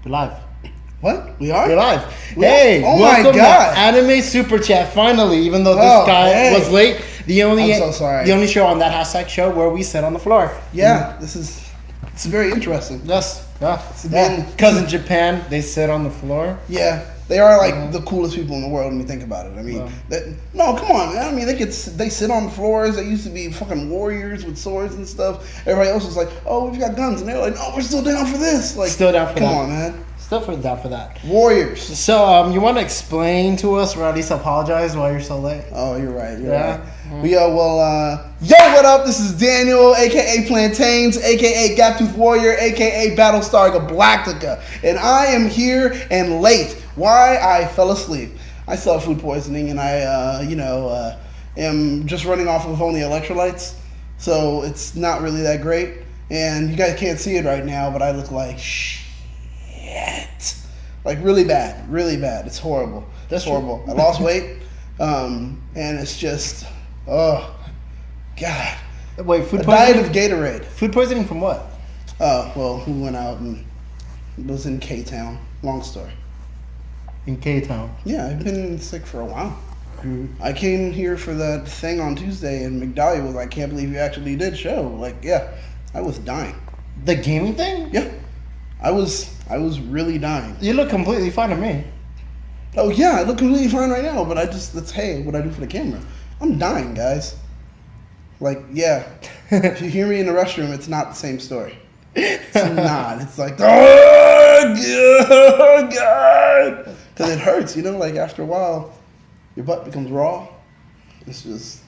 We're live. What? We are? We're live. We hey, are? Oh welcome my God. to Anime Super Chat. Finally, even though this guy was late, I'm so sorry. The only show on that hashtag show where we sit on the floor. Yeah, it's very interesting. Yes. Yeah. Yeah. Because in Japan, they sit on the floor. Yeah. They are like the coolest people in the world when you think about it. I mean, no, come on, man. I mean, they sit on floors. They used to be fucking warriors with swords and stuff. Everybody else was like, oh, we've got guns. And they're like, no, we're still down for this. Like, still down for that. Come on, man. Still down for that. Warriors. So, you want to explain to us, or at least apologize why you're so late? Oh, you're right. You're right. Mm-hmm. Yo, what up? This is Daniel, a.k.a. Plantains, a.k.a. Gaptooth Warrior, a.k.a. Battlestar Galactica. And I am here and late. Why? I fell asleep. I still have food poisoning, and I, am just running off of only electrolytes. So it's not really that great. And you guys can't see it right now, but I look like shit. Like really bad. Really bad. It's horrible. That's horrible. I lost weight. And it's just, oh, God. Wait, food poisoning? Diet of Gatorade. Food poisoning from what? Well, we went out and it was in K-Town. Long story. In K-Town? Yeah, I've been sick for a while. I came here for that thing on Tuesday, and McDahlia was like, I can't believe you actually did show. Like, yeah, I was dying. The gaming thing? Yeah. I was really dying. You look completely fine to me. Oh, yeah, I look completely fine right now, but that's what I do for the camera. I'm dying, guys. Like, yeah. If you hear me in the restroom, it's not the same story. It's not. It's like, oh, God. Because it hurts, like after a while, your butt becomes raw. It's just...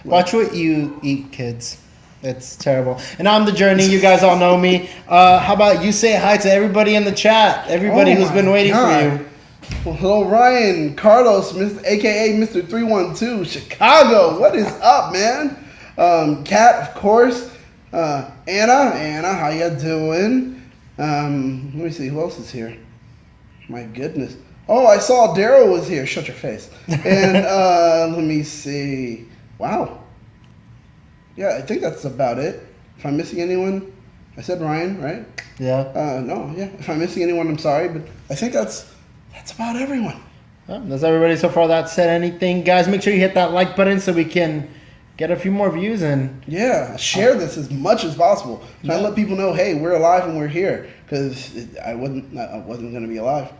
Watch what you eat, kids. It's terrible. And on the journey, you guys all know me. How about you say hi to everybody in the chat? Everybody who's been waiting for you. Well, hello, Ryan, Carlos, a.k.a. Mr. 312, Chicago. What is up, man? Kat, of course. Anna, how you doing? Let me see, who else is here? My goodness. Oh, I saw Daryl was here. Shut your face. And let me see. Wow. Yeah, I think that's about it. If I'm missing anyone, I said Ryan, right? Yeah. No, yeah. If I'm missing anyone, I'm sorry, but I think that's about everyone. That's everybody so far that said anything. Guys, make sure you hit that like button so we can get a few more views and... Yeah, share this as much as possible. Try to let people know, hey, we're alive and we're here. Because I wasn't going to be alive.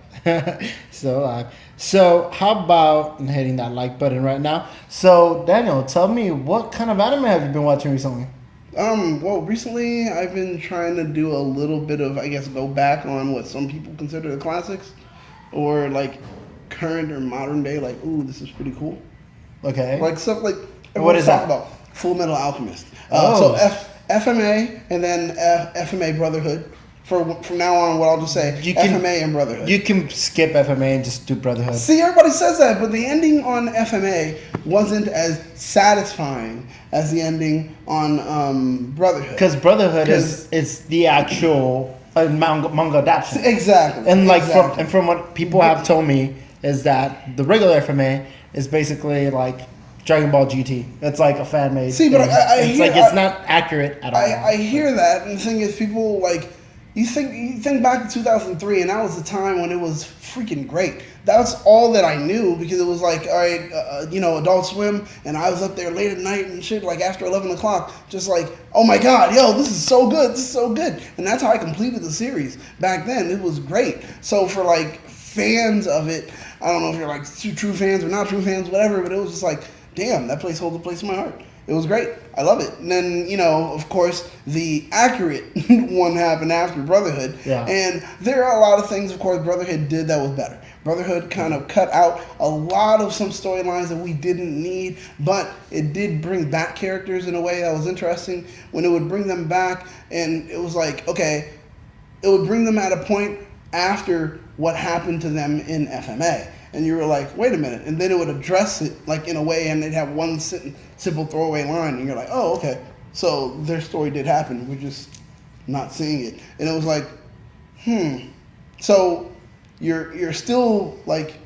Still alive. So, how about hitting that like button right now? So, Daniel, tell me, what kind of anime have you been watching recently? Well, recently I've been trying to do a little bit of, I guess, go back on what some people consider the classics. Or, like, current or modern day, like, ooh, this is pretty cool. Okay. Like, stuff like... What is that? About Full Metal Alchemist. So, FMA and then FMA Brotherhood. From now on, what I'll just say, FMA and Brotherhood. You can skip FMA and just do Brotherhood. See, everybody says that, but the ending on FMA wasn't as satisfying as the ending on Brotherhood. Because Brotherhood is the actual manga adaptation. Exactly. And from what people have told me is that the regular FMA is basically like Dragon Ball GT. It's like a fan made. See, but it's not accurate at all. I hear that, and the thing is, people like. You think back to 2003, and that was the time when it was freaking great. That's all that I knew, because it was like, all right, Adult Swim, and I was up there late at night and shit, like after 11 o'clock, just like, oh my God, yo, this is so good, And that's how I completed the series. Back then, it was great. So for like fans of it, I don't know if you're like true fans or not true fans, whatever, but it was just like, damn, that place holds a place in my heart. It was great. I love it. And then, of course, the accurate one happened after Brotherhood. Yeah. And there are a lot of things, of course, Brotherhood did that was better. Brotherhood kind of cut out a lot of some storylines that we didn't need, but it did bring back characters in a way that was interesting. When it would bring them back, and it was like, okay, it would bring them at a point after what happened to them in FMA. And you were like, wait a minute. And then it would address it like in a way, and they'd have one simple throwaway line. And you're like, oh, okay. So their story did happen. We're just not seeing it. And it was like, So you're still like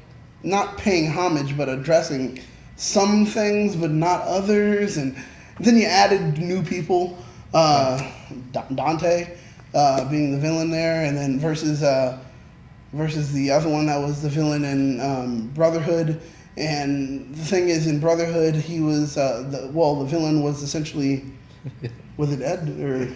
not paying homage, but addressing some things, but not others. And then you added new people, Dante. being the villain there, and then versus the other one that was the villain in Brotherhood. And the thing is, in Brotherhood, he was the villain was essentially was it Ed or.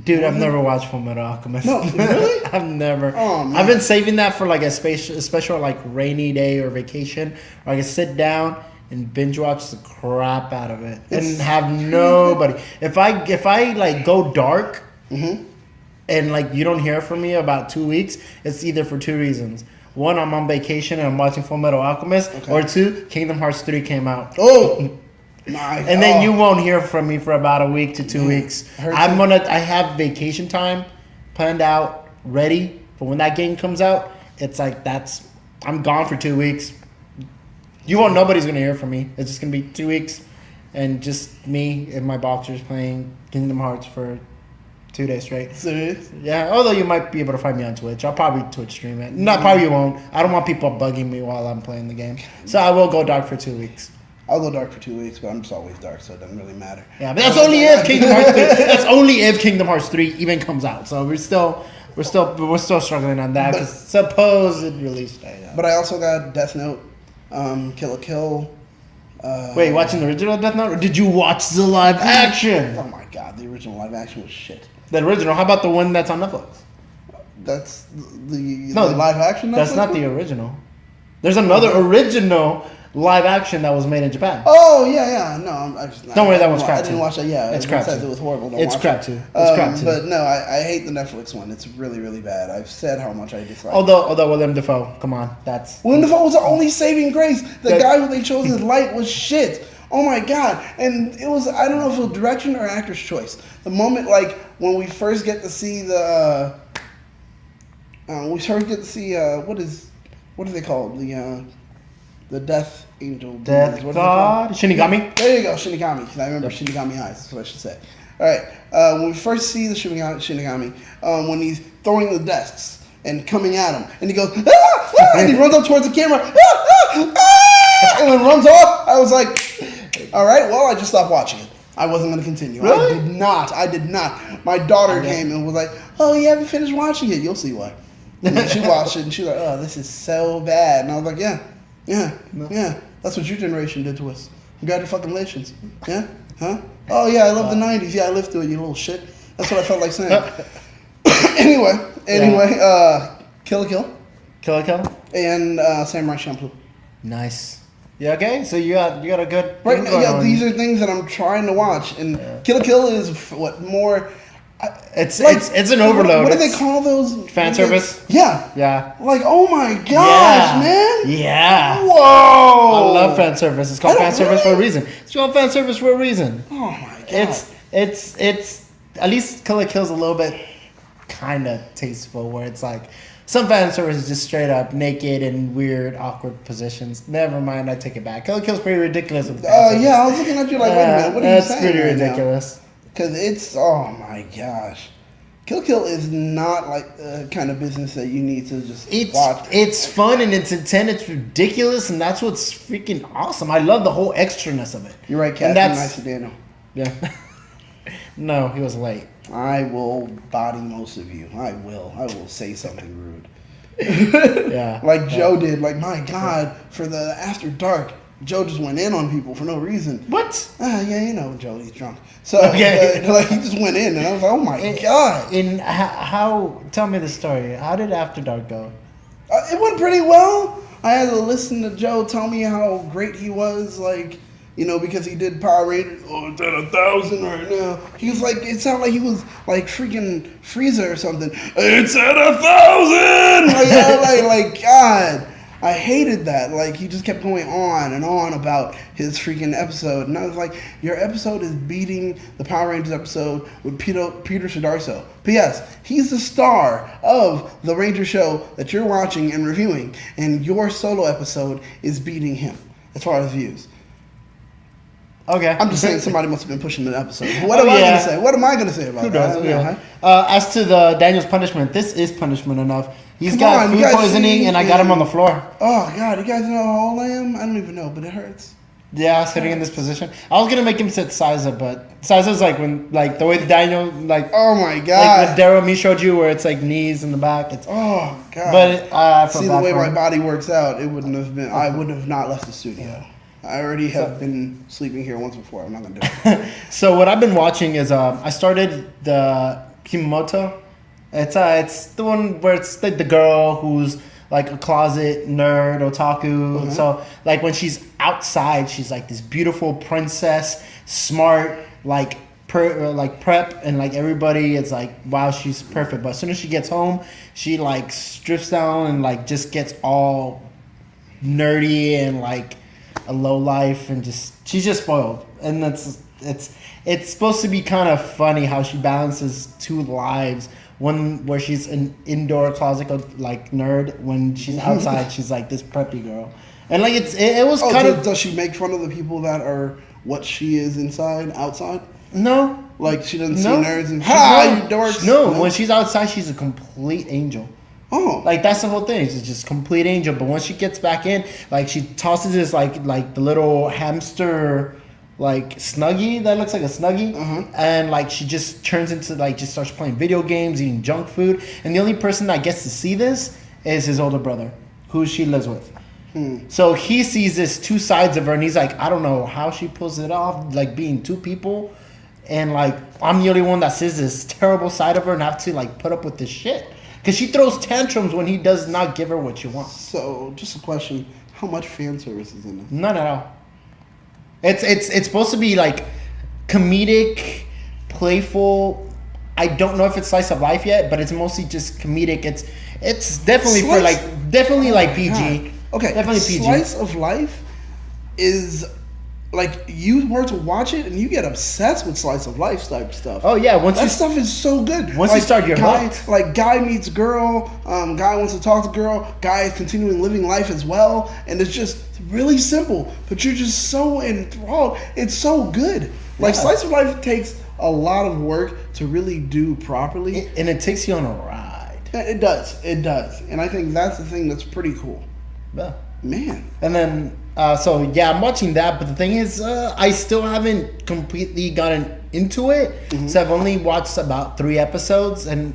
Dude, I've never watched Fullmetal Alchemist. No, really? I've never. Oh, man. I've been saving that for like a special like rainy day or vacation, where I can sit down and binge watch the crap out of it and have nobody. If I like go dark, and like you don't hear from me about 2 weeks, it's either for two reasons. One, I'm on vacation and I'm watching Fullmetal Alchemist, or two, Kingdom Hearts 3 came out. Oh. And then you won't hear from me for about a week to 2 weeks. I have vacation time planned out, ready for when that game comes out. It's like I'm gone for 2 weeks. Nobody's gonna hear from me. It's just gonna be 2 weeks, and just me and my boxers playing Kingdom Hearts for 2 days straight. Serious? Yeah. Although you might be able to find me on Twitch. I'll probably Twitch stream it. No, probably you won't. I don't want people bugging me while I'm playing the game. So I will go dark for 2 weeks. I'll go dark for 2 weeks, but I'm just always dark, so it doesn't really matter. Yeah, but that's only if Kingdom Hearts 3. That's only if Kingdom Hearts 3 even comes out. So we're still struggling on that because suppose it released. But I also got Death Note, Kill la Kill. Wait, watching the original Death Note, or did you watch the live action? Oh my god, the original live action was shit. The original. How about the one that's on Netflix? That's the live action. Netflix That's not the original. There's another original live action that was made in Japan. Oh yeah. No, I just don't worry, that one's crap too. I didn't watch that. Yeah, it's crap too. It was horrible. It's crap too. It's crap too. But no, I hate the Netflix one. It's really, really bad. I've said how much I dislike. Although Willem Dafoe, come on, that's Willem Dafoe was the only saving grace. The guy who they chose as Light was shit. Oh my god! And it was, I don't know if it was direction or actor's choice. The moment, like when we first get to see what is they called? The Death Angel. Death God? Shinigami? There you go, Shinigami. Because I remember Shinigami Eyes. That's what I should say. All right. When we first see the Shinigami, when he's throwing the desks and coming at him, and he goes, ah! Ah! And he runs up towards the camera, ah! Ah! Ah! And then runs off. I was like, all right, well, I just stopped watching it. I wasn't going to continue. Really? I did not. My daughter came and was like, oh, you haven't finished watching it. You'll see why. And then she watched it, and she was like, oh, this is so bad. And I was like, yeah. That's what your generation did to us. Congratulations. Yeah? Huh? Oh, yeah, I love the 90s. Yeah, I lived through it, you little shit. That's what I felt like saying. Anyway, Kill la Kill. Kill la Kill? And Samurai Champloo. Nice. Yeah, okay, so you got a good... Right, yeah, these are things that I'm trying to watch. And Kill la Kill is, more... It's an overload. What do they call those? Fan service? Yeah. Like, oh my gosh, man. Yeah. Whoa. I love fan service. It's called fan service for a reason. It's called fan service for a reason. Oh my god. It's at least Kill la Kill's a little bit kind of tasteful, where it's like some fan service is just straight up naked and weird, awkward positions. Never mind, I take it back. Kill la Kill's pretty ridiculous with the fan service. Yeah, I was looking at you like, wait a minute, what are you saying? That's pretty ridiculous. Because it's, oh my gosh. Kill la Kill is not like the kind of business that you need to just watch. It's fun and it's intense, it's ridiculous, and that's what's freaking awesome. I love the whole extraness of it. You're right, Captain. Nice to Daniel. Yeah. No, he was late. I will body most of you. I will say something rude. Yeah. Like Joe did. Like, my God, for the After Dark, Joe just went in on people for no reason. What? Yeah, you know Joe, he's drunk. So, like, he just went in, and I was like, oh my God. And how, tell me the story. How did After Dark go? It went pretty well. I had to listen to Joe tell me how great he was, like, you know, because he did Power Rangers. Oh, it's at 1,000 right now. He was like, it sounded like he was like freaking Frieza or something. It's at 1,000! Like, God. I hated that. Like, he just kept going on and on about his freaking episode. And I was like, your episode is beating the Power Rangers episode with Peter Sudarso. P.S. He's the star of the Ranger show that you're watching and reviewing. And your solo episode is beating him as far as views. Okay. I'm just saying somebody must have been pushing the episode. What am I going to say? What am I going to say about Who that? Knows? Yeah. As to the Daniel's punishment, this is punishment enough. He's food poisoning, and I got him on the floor. Oh, God. You guys know how old I am? I don't even know, but it hurts. Yeah, sitting in this position. I was gonna make him sit Siza, but Siza's like when like the way Daniel like. Oh my Like god! when Jerome showed you, where it's like knees in the back. It's Oh god! But I feel see bad the way for my him. body works out, it wouldn't have been. I would have not left the studio. I already have been sleeping here once before. I'm not gonna do it. So what I've been watching is I started the Kimoto. It's the one where it's like the girl who's like a closet nerd otaku. So like when she's outside, she's like this beautiful princess, smart, like prep, and like everybody is like, wow, she's perfect. But as soon as she gets home, she like strips down and like just gets all nerdy and like a low life, and just she's just spoiled. And it's supposed to be kind of funny how she balances two lives. One where she's an indoor closet like nerd. When she's outside, she's like this preppy girl. And like it was kind of. Does she make fun of the people that are what she is outside? No. Like she doesn't see No. nerds and No. you dorks. No, when she's outside, she's a complete angel. Oh, Like that's the whole thing. She's just complete angel. But once she gets back in, like she tosses this like the little hamster like snuggie that looks like a snuggie, and like she just turns into like just starts playing video games, eating junk food, and the only person that gets to see this is his older brother, who she lives with. So he sees this two sides of her, and he's like, I don't know how she pulls it off, like being two people, and like I'm the only one that sees this terrible side of her, and have to like put up with this shit because she throws tantrums when he does not give her what she wants. so just a question: how much fan service is in this? None at all. It's supposed to be like comedic, playful. I don't know if it's slice of life yet, but it's mostly just comedic. It's definitely for like like PG. God. Okay, definitely PG. Slice of life is like you were to watch it and you get obsessed with slice of life type stuff. Oh yeah, that stuff is so good. Once you start, you're hooked. Like guy meets girl, guy wants to talk to girl, guy is continuing living life as well, and it's just really simple, but you're just so enthralled. It's so good. Like slice of life takes a lot of work to really do properly, and it takes you on a ride. It does, and I think that's the thing that's pretty cool. Yeah. Man. And then so yeah, I'm watching that, but the thing is, I still haven't completely gotten into it. So I've only watched about 3 episodes, and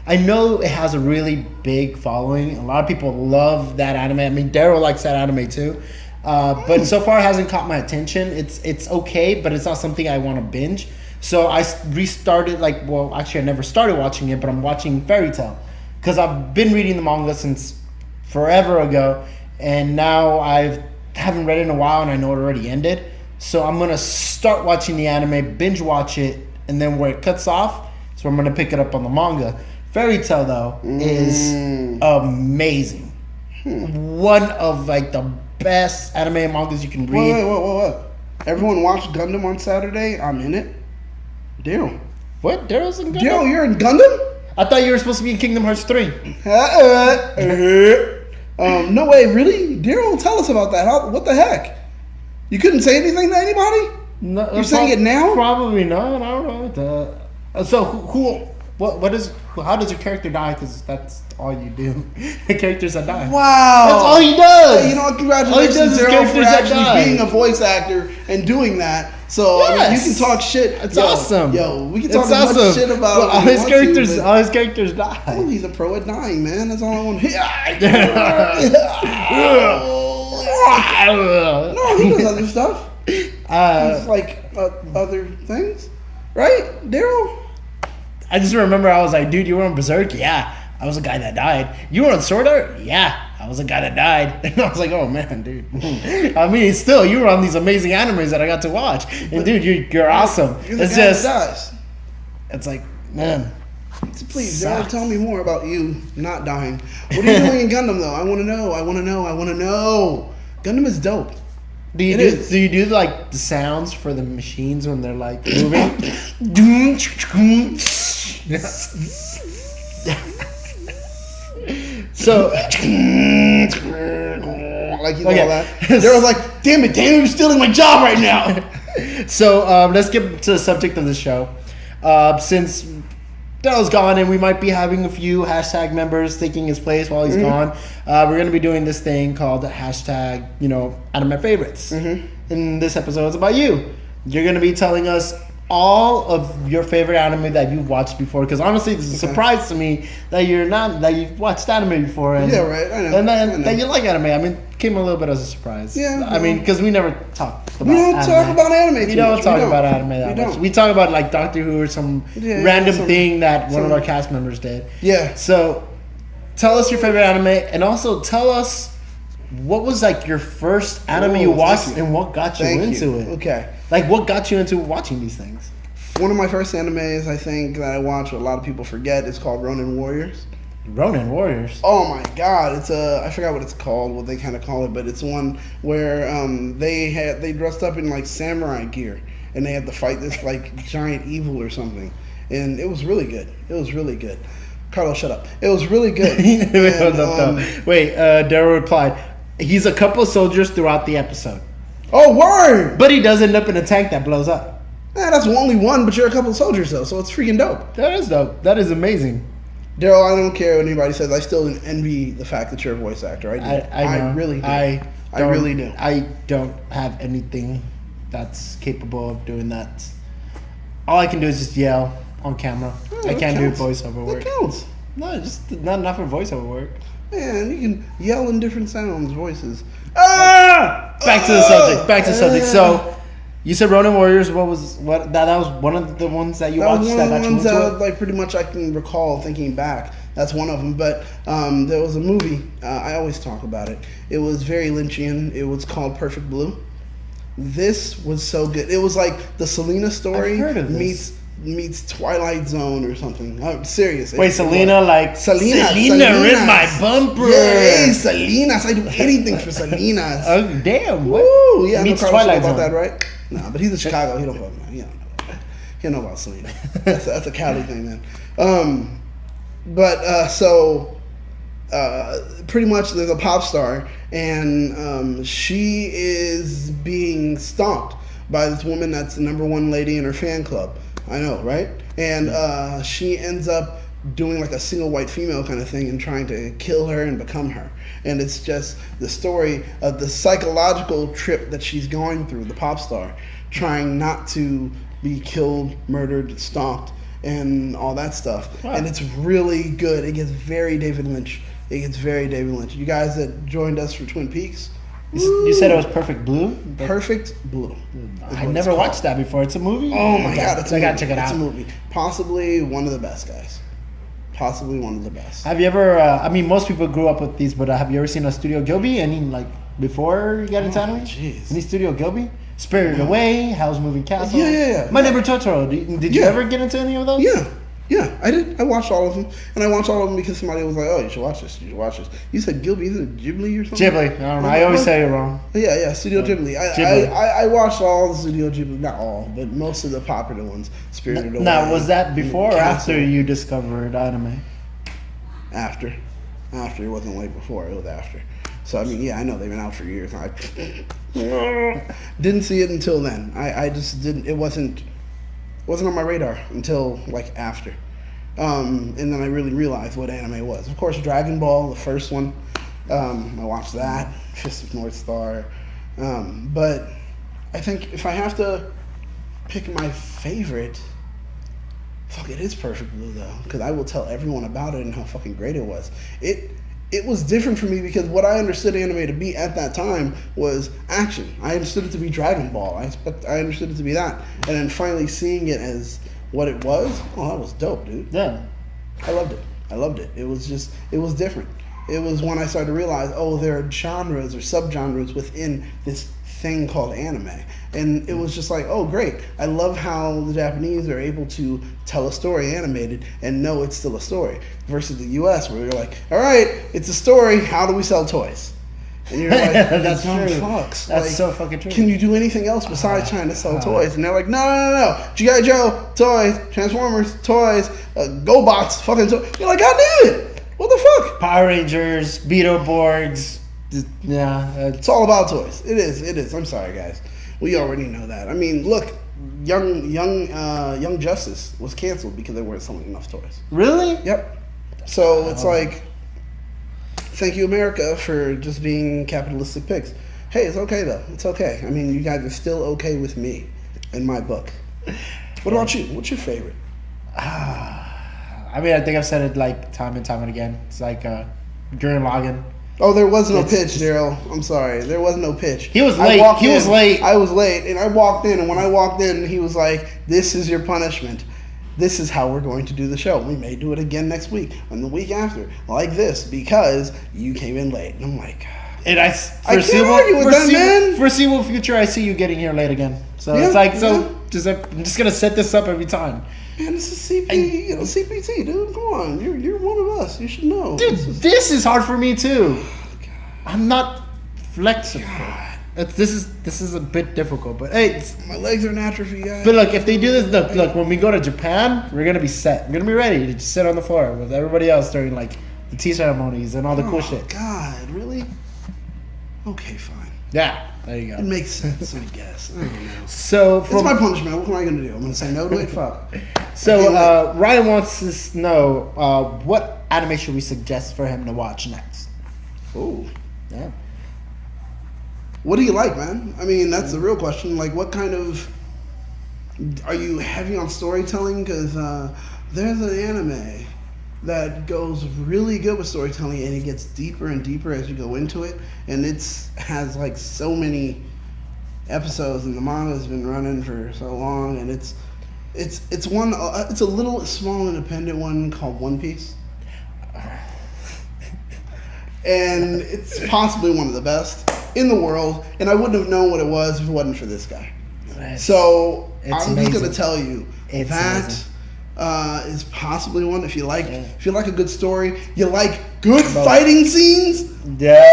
I know it has a really big following. A lot of people love that anime. I mean, Daryl likes that anime too. But so far it hasn't caught my attention. It's okay, but it's not something I want to binge. So I restarted, actually I never started watching it, but I'm watching Fairy Tail. Because I've been reading the manga since forever ago, and now I haven't read it in a while, and I know it already ended. So I'm going to start watching the anime, binge watch it, and then where it cuts off, so I'm going to pick it up on the manga. Fairy Tail, though, is amazing. One of the best anime and mangas you can read. Wait. Everyone watched Gundam on Saturday. I'm in it. Daryl. What? Daryl's in Gundam? Daryl, you're in Gundam? I thought you were supposed to be in Kingdom Hearts 3. No way, really? Daryl, tell us about that. What the heck? You couldn't say anything to anybody? No, you're saying it now? Probably not. I don't know. So how does your character die? Because that's all you do. The characters that die. Wow. That's all he does. Hey, you know what? Congratulations, Daryl, for actually being a voice actor and doing that. So yes. I mean, you can talk shit. It's awesome. Yo, we can talk as much shit about all his characters die. Oh, he's a pro at dying, man. That's all I want to hear. No, he does other stuff. He's like other things, right, Daryl? I just remember I was like, dude, you were on Berserk? Yeah. I was a guy that died. You were on Sword Art? Yeah. I was a guy that died. And I was like, oh, man, dude. I mean, still, you were on these amazing animes that I got to watch. And, dude, you're awesome. You're the guy that dies. It's like, man. Please, Daryl, tell me more about you not dying. What are you doing in Gundam, though? I want to know. Gundam is dope. Do you do like the sounds for the machines when they're like moving? So like you know that. Daryl's like, damn it, Daniel, you're stealing my job right now. So let's get to the subject of the show. Since Daryl's gone, and we might be having a few hashtag members taking his place while he's gone. We're going to be doing this thing called hashtag, anime favorites. And this episode is about you. You're going to be telling us all of your favorite anime that you've watched before, because honestly, it's a surprise to me that you've watched anime before. And, yeah, right. I know. And I know. that you like anime. I mean, it came a little bit as a surprise. Yeah. I mean, because we never talk about We don't talk about anime. We don't talk about anime that much. We talk about like Doctor Who or some random thing that one of our cast members did. Yeah. So, tell us your favorite anime, and also tell us what was like your first anime you watched and what got you into it. Okay. Like, what got you into watching these things? One of my first animes, I think, that I watched, what a lot of people forget, is called Ronin Warriors. Ronin Warriors? Oh my god, it's I forgot what it's called, what they kind of call it, but it's one where they dressed up in like samurai gear, and they had to fight this like giant evil or something. And it was really good. It was really good. Carlos, shut up. It was really good. Wait, Daryl replied, he's a couple soldiers throughout the episode. Oh, word! But he does end up in a tank that blows up. That's only one, but you're a couple of soldiers, though, so it's freaking dope. That is dope. That is amazing. Daryl, I don't care what anybody says. I still envy the fact that you're a voice actor. I do. I really do. I really do. I don't have anything that's capable of doing that. All I can do is just yell on camera. I can't do voiceover work. That counts. No, just not enough for voiceover work. Man, you can yell in different sounds, voices. Back to the subject. So, you said Ronin Warriors. That was one of the ones that you watched that got you into it? Like pretty much I can recall thinking back. That's one of them. But there was a movie. I always talk about it. It was very Lynchian. It was called Perfect Blue. This was so good. It was like the Selena story meets Twilight Zone or something. I'm serious. Wait, Selena ripped my bumper. Yeah, hey, Selena's. I do anything for Selena's. Oh, damn. Woo! Yeah, meets I know Twilight about Zone. that, right? No, but he's in Chicago. He don't know. He don't know. He don't know about Selena. That's a Cali thing, man. Pretty much there's a pop star, and she is being stalked by this woman that's the number one lady in her fan club. I know, right? And she ends up doing like a single white female kind of thing and trying to kill her and become her. And it's just the story of the psychological trip that she's going through, the pop star, trying not to be killed, murdered, stalked, and all that stuff. Wow. And it's really good. It gets very David Lynch. You guys that joined us for Twin Peaks, you said it was Perfect Blue? Perfect Blue. I never watched that before. It's a movie? Oh my god, I gotta check it out. It's a movie. Possibly one of the best, guys. Possibly one of the best. Have you ever, most people grew up with these, but have you ever seen a Studio Ghibli? Any, before you got into anime? Jeez. Any Studio Ghibli? Spirited Away, Howl's Moving Castle? Yeah. My Neighbor Totoro. Did you ever get into any of those? Yeah, I did. I watched all of them. And I watched all of them because somebody was like, oh, you should watch this. You said Ghibli, isn't it Ghibli or something? Ghibli. I don't know. I always say it wrong. Yeah, Studio Ghibli. I watched all the Studio Ghibli, not all, but most of the popular ones. Spirited Away. Now, was that before or after you discovered anime? After. It wasn't like before, it was after. So, I mean, I know they've been out for years. I didn't see it until then. I just didn't, it wasn't on my radar until, after. And then I really realized what anime was. Of course, Dragon Ball, the first one. I watched that. Fist of North Star. But I think if I have to pick my favorite, it is Perfect Blue, though. Because I will tell everyone about it and how fucking great it was. It was different for me because what I understood anime to be at that time was action. I understood it to be Dragon Ball. I understood it to be that. And then finally seeing it as what it was, that was dope, dude. Yeah. I loved it. It was different. It was when I started to realize, there are genres or subgenres within this thing called anime. And it was just like, oh, great. I love how the Japanese are able to tell a story animated and know it's still a story versus the U.S. where you're like, all right, it's a story. How do we sell toys? And you're like, that's dumb true. fucks. That's so fucking true. Can you do anything else besides trying to sell toys? And they're like, no. G.I. Joe, toys. Transformers, toys. GoBots, fucking toys. You're like, God damn it. What the fuck? Power Rangers, Beetleborgs. Yeah. It's all about toys. It is. I'm sorry, guys. We already know that. I mean, look, Young Justice was canceled because they weren't selling enough toys. Really? Yep. So it's like, thank you, America, for just being capitalistic pigs. Hey, it's okay though. It's okay. I mean, you guys are still okay with me, in my book. What about you? What's your favorite? I mean, I think I've said it like time and time and again. It's like Gurren Lagann. Oh, there was no pitch, Daryl. I'm sorry. There was no pitch. He was late. I was late, and I walked in, and when I walked in, he was like, "This is your punishment. This is how we're going to do the show. We may do it again next week and the week after, like this, because you came in late." And I'm like, and I can't argue with that, man. Foreseeable future, I see you getting here late again. So it's like, I'm just gonna set this up every time. Man, this is CPT, dude. Come on, you're one of us. You should know. Dude, this is hard for me too. I'm not flexible. This is a bit difficult, but hey, my legs are in atrophy, guys. But look, if they do this, look, when we go to Japan, we're gonna be set. We're gonna be ready to just sit on the floor with everybody else during like the tea ceremonies and all the cool shit. God, really? Okay, fine. Yeah, there you go. It makes sense, I guess. I don't know. So it's my punishment. What am I gonna do? I'm gonna say no to it. Fuck. So Ryan wants to know what anime should we suggest for him to watch next. Oh, yeah. What do you like, man? I mean, that's the real question. Like, what kind of... Are you heavy on storytelling? Because there's an anime that goes really good with storytelling, and it gets deeper and deeper as you go into it. And has, like, so many episodes, and the manga's been running for so long. And it's a little small independent one called One Piece. And it's possibly one of the best in the world, and I wouldn't have known what it was if it wasn't for this guy. So I'm just gonna tell you that is possibly one. If you like a good story, you like good fighting scenes. Yeah.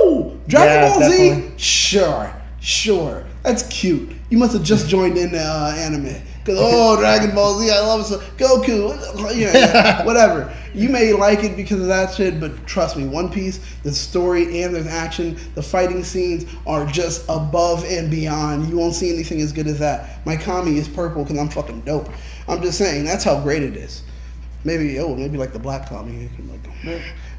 Woo! Dragon Ball definitely. Z. Sure. That's cute. You must have just joined in anime. Cause Dragon Ball Z, I love it. So Goku, yeah, whatever. You may like it because of that shit, but trust me, One Piece, the story and the action, the fighting scenes are just above and beyond. You won't see anything as good as that. My Kami is purple because I'm fucking dope. I'm just saying, that's how great it is. Maybe like the black Kami.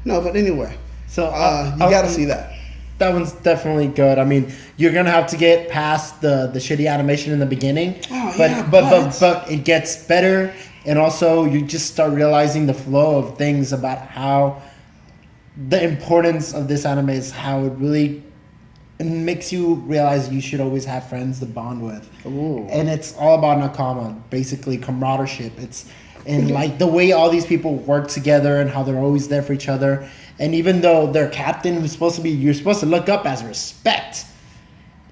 No, but anyway. So you gotta see that. That one's definitely good. I mean, you're gonna have to get past the shitty animation in the beginning, but it gets better, and also you just start realizing the flow of things about how the importance of this anime is, how it really makes you realize you should always have friends to bond with. Ooh. And it's all about nakama, basically camaraderie. And like the way all these people work together and how they're always there for each other. And even though their captain, you're supposed to look up as respect.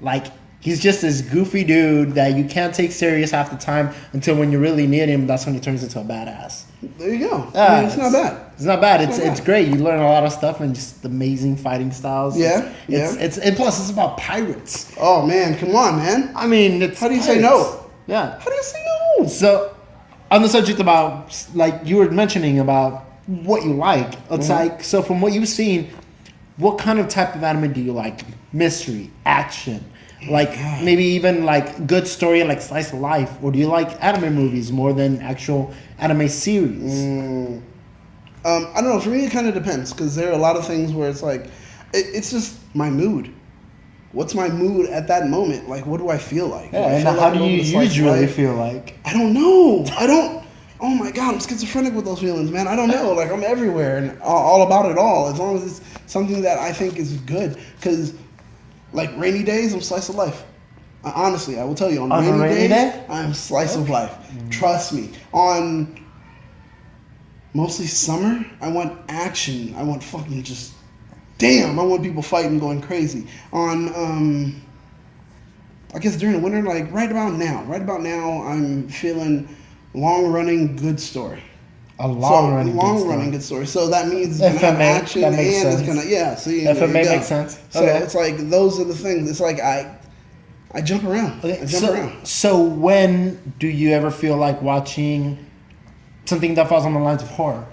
Like, he's just this goofy dude that you can't take serious half the time until when you really need him, that's when he turns into a badass. There you go. I mean, it's not bad. It's not bad. It's great. You learn a lot of stuff and just amazing fighting styles. Yeah. And plus it's about pirates. Oh man, come on, man. I mean, it's how do you say no? Yeah. How do you say no? So, on the subject about, like you were mentioning about what you like, it's like, so from what you've seen, what kind of type of anime do you like? Mystery, action, like maybe even like good story, like slice of life, or do you like anime movies more than actual anime series? I don't know. For me, it kind of depends, because there are a lot of things where it's like, it's just my mood. What's my mood at that moment? Like, what do I feel like? Yeah, and how do you usually feel like? I don't know. Oh my God, I'm schizophrenic with those feelings, man. I don't know. Like, I'm everywhere and all about it all. As long as it's something that I think is good. Because, like, rainy days, I'm slice of life. Honestly, I will tell you, on rainy days, I'm slice of life. Trust me. On mostly summer, I want action. I want fucking just, damn, I want people fighting, going crazy. On, I guess during the winter, like, right about now, I'm feeling long-running good story. Long-running good story. So that means it's going to have action and it's going to, see. FMA makes sense. So it's like, those are the things. It's like I jump around. Okay. I jump around. So when do you ever feel like watching something that falls on the lines of horror?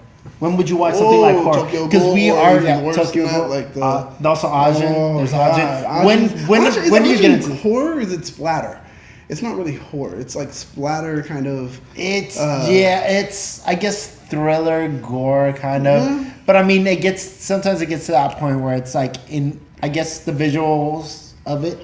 When would you watch something like horror? Because we are Tokyo Ghoul, like the also Ajin. There's Ajin. When do you get into horror? Or is it splatter? It's not really horror. It's like splatter kind of. It's it's I guess thriller gore kind of. Yeah. But I mean, sometimes it gets to that point where it's like I guess the visuals of it,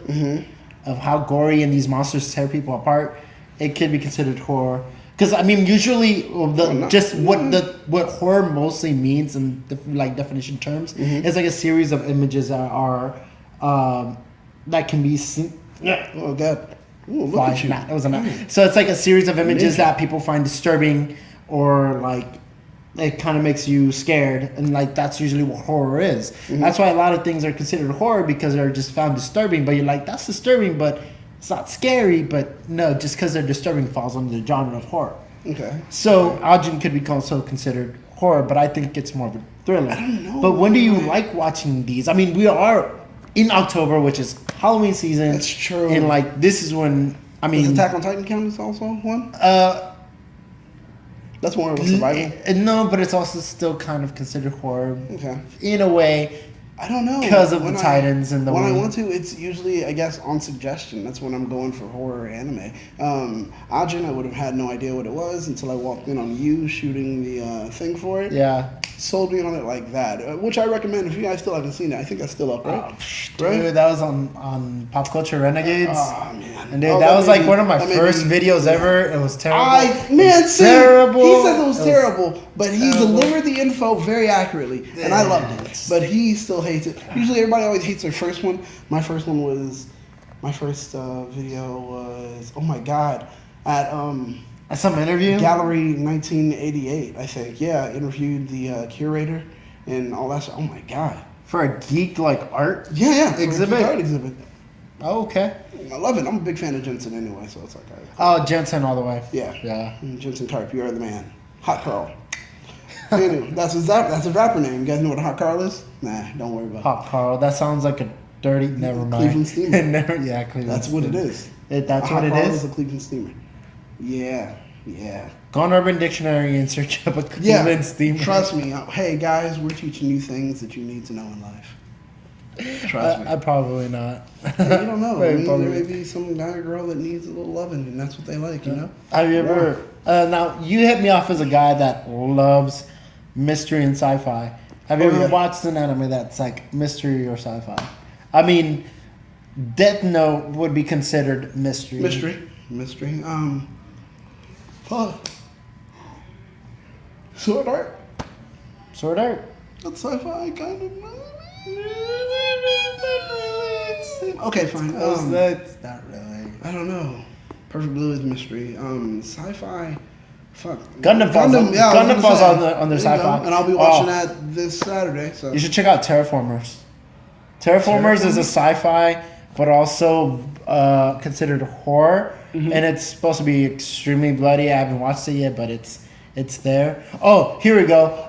of how gory and these monsters tear people apart, it could be considered horror. Because I mean, usually what horror mostly means in like definition terms is like a series of images that are that can be seen. Oh God! Ooh, look at you. That was a knot. So it's like a series of images that people find disturbing, or like it kind of makes you scared, and like that's usually what horror is. That's why a lot of things are considered horror, because they're just found disturbing. But you're like, that's disturbing, but it's not scary. But no, just because they're disturbing falls under the genre of horror. Okay. So Ajin could be also considered horror, but I think it's more of a thriller. I don't know. But when do you like watching these? I mean, we are in October, which is Halloween season. That's true. And like this is when Does Attack on Titan count as also one? That's more of a survival. No, but it's also still kind of considered horror. Okay. In a way. I don't know. Because of the Titans and the when I want to, it's usually, I guess, on suggestion. That's when I'm going for horror anime. Ajin, I would have had no idea what it was until I walked in on you shooting the thing for it. Yeah. Sold me on it like that, which I recommend if you guys still haven't seen it. I think that's still up, right? Dude, that was on Pop Culture Renegades. Oh, man. And dude, that was like one of my first videos ever. It was terrible. Terrible. He said it was terrible, but he delivered the info very accurately, and I loved it. But he still hates it. Usually everybody always hates their first one. My first video was, oh my God, at some interview? Gallery 1988, I think. Yeah, I interviewed the curator and all that stuff. Oh my God. For a geek like art? Yeah. Exhibit? Art exhibit. Oh, okay. I love it. I'm a big fan of Jensen anyway, so it's like. Oh, Jensen all the way. Yeah. Jensen Tarp, you are the man. Hot Carl. Anyway, that's a rapper name. You guys know what a Hot Carl is? Nah, don't worry about it. Hot Carl. That sounds like a dirty. Never mind. Cleveland Steamer. Cleveland. That's what it is. That's what it is. Is a Cleveland Steamer. Yeah. Go on Urban Dictionary and search up a Cleveland Steamer. Trust me. Hey guys, we're teaching you things that you need to know in life. Trust me. I probably not. You don't know. I mean, there may be some guy or girl that needs a little loving, and that's what they like, you know? Have you ever... now, you hit me off as a guy that loves mystery and sci-fi. Have you ever watched an anime that's like mystery or sci-fi? I mean, Death Note would be considered mystery. Mystery. Sword Art. That's sci-fi, kind of. Okay, fine. That's not really. I don't know. Perfect Blue is mystery. Sci-fi. Fuck. Gundam falls on their sci-fi. And I'll be watching that this Saturday. So you should check out Terraformers. Terraformers is a sci-fi, but also considered horror, and it's supposed to be extremely bloody. I haven't watched it yet, but it's there. Oh, here we go.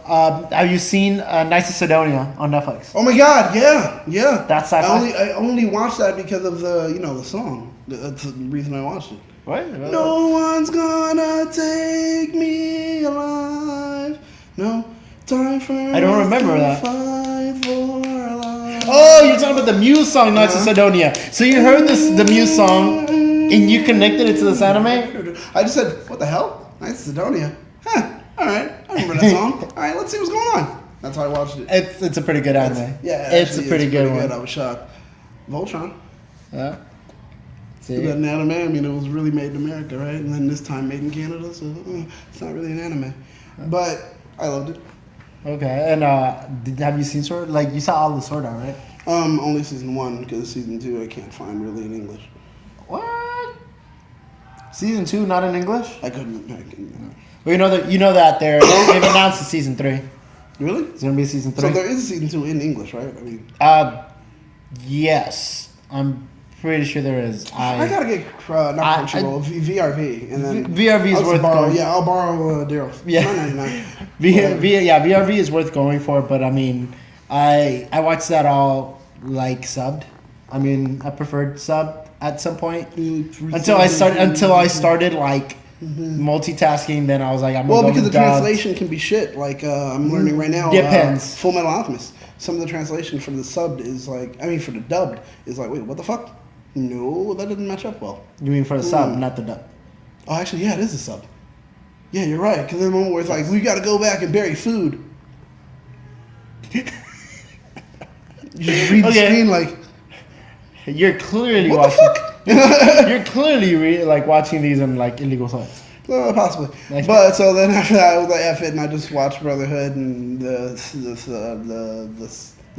Have you seen Knights of Sidonia on Netflix? Oh my God, yeah. That's sci-fi. I only watched that because of the song. That's the reason I watched it. What? No one's gonna take me alive. No time for. I don't remember that. Fight for our lives. Oh, you're talking about the Muse song, Knights of Sidonia. So you heard the Muse song, and you connected it to this anime? I just said, what the hell? Knights of Sidonia? Huh, alright. I remember that song. Alright, let's see what's going on. That's how I watched it. It's a pretty good anime. It's a pretty good one. I was shocked. Voltron. Yeah. See? That an anime, I mean, it was really made in America, right? And then this time made in Canada, so it's not really an anime. But I loved it. Okay, and have you seen Sword? Like, you saw all the Sword Art, right? Only season 1, because season 2 I can't find really in English. What? Season 2 not in English? I couldn't. Well, you know that they've announced a season 3. Really? It's gonna be season 3. So there is a season 2 in English, right? I mean. Yes, I'm pretty sure there is. I gotta get not Crunchyroll, VRV, and then VRV is worth going. Yeah, I'll borrow Daryl's. Yeah, VRV is worth going for, but I mean, I watched that all like subbed. I mean, I preferred sub at some point until I started like multitasking, then I was like, I'm Well, gonna go because the with dubbed. translation can be shit. Like I'm learning right now. Depends. Full Metal Alchemist. Some of the translation for the subbed is like, I mean, for the dubbed is like, wait, what the fuck? No, that doesn't match up well. You mean for the sub, not the dub? Oh, actually, yeah, it is a sub. Yeah, you're right. Because there's a moment where it's like, we got to go back and bury food. You just read the screen like, you're clearly what watching. the fuck? You're clearly like watching these on like illegal sites. Possibly. Like- But so then after that, I was like, F it, and I just watched Brotherhood and the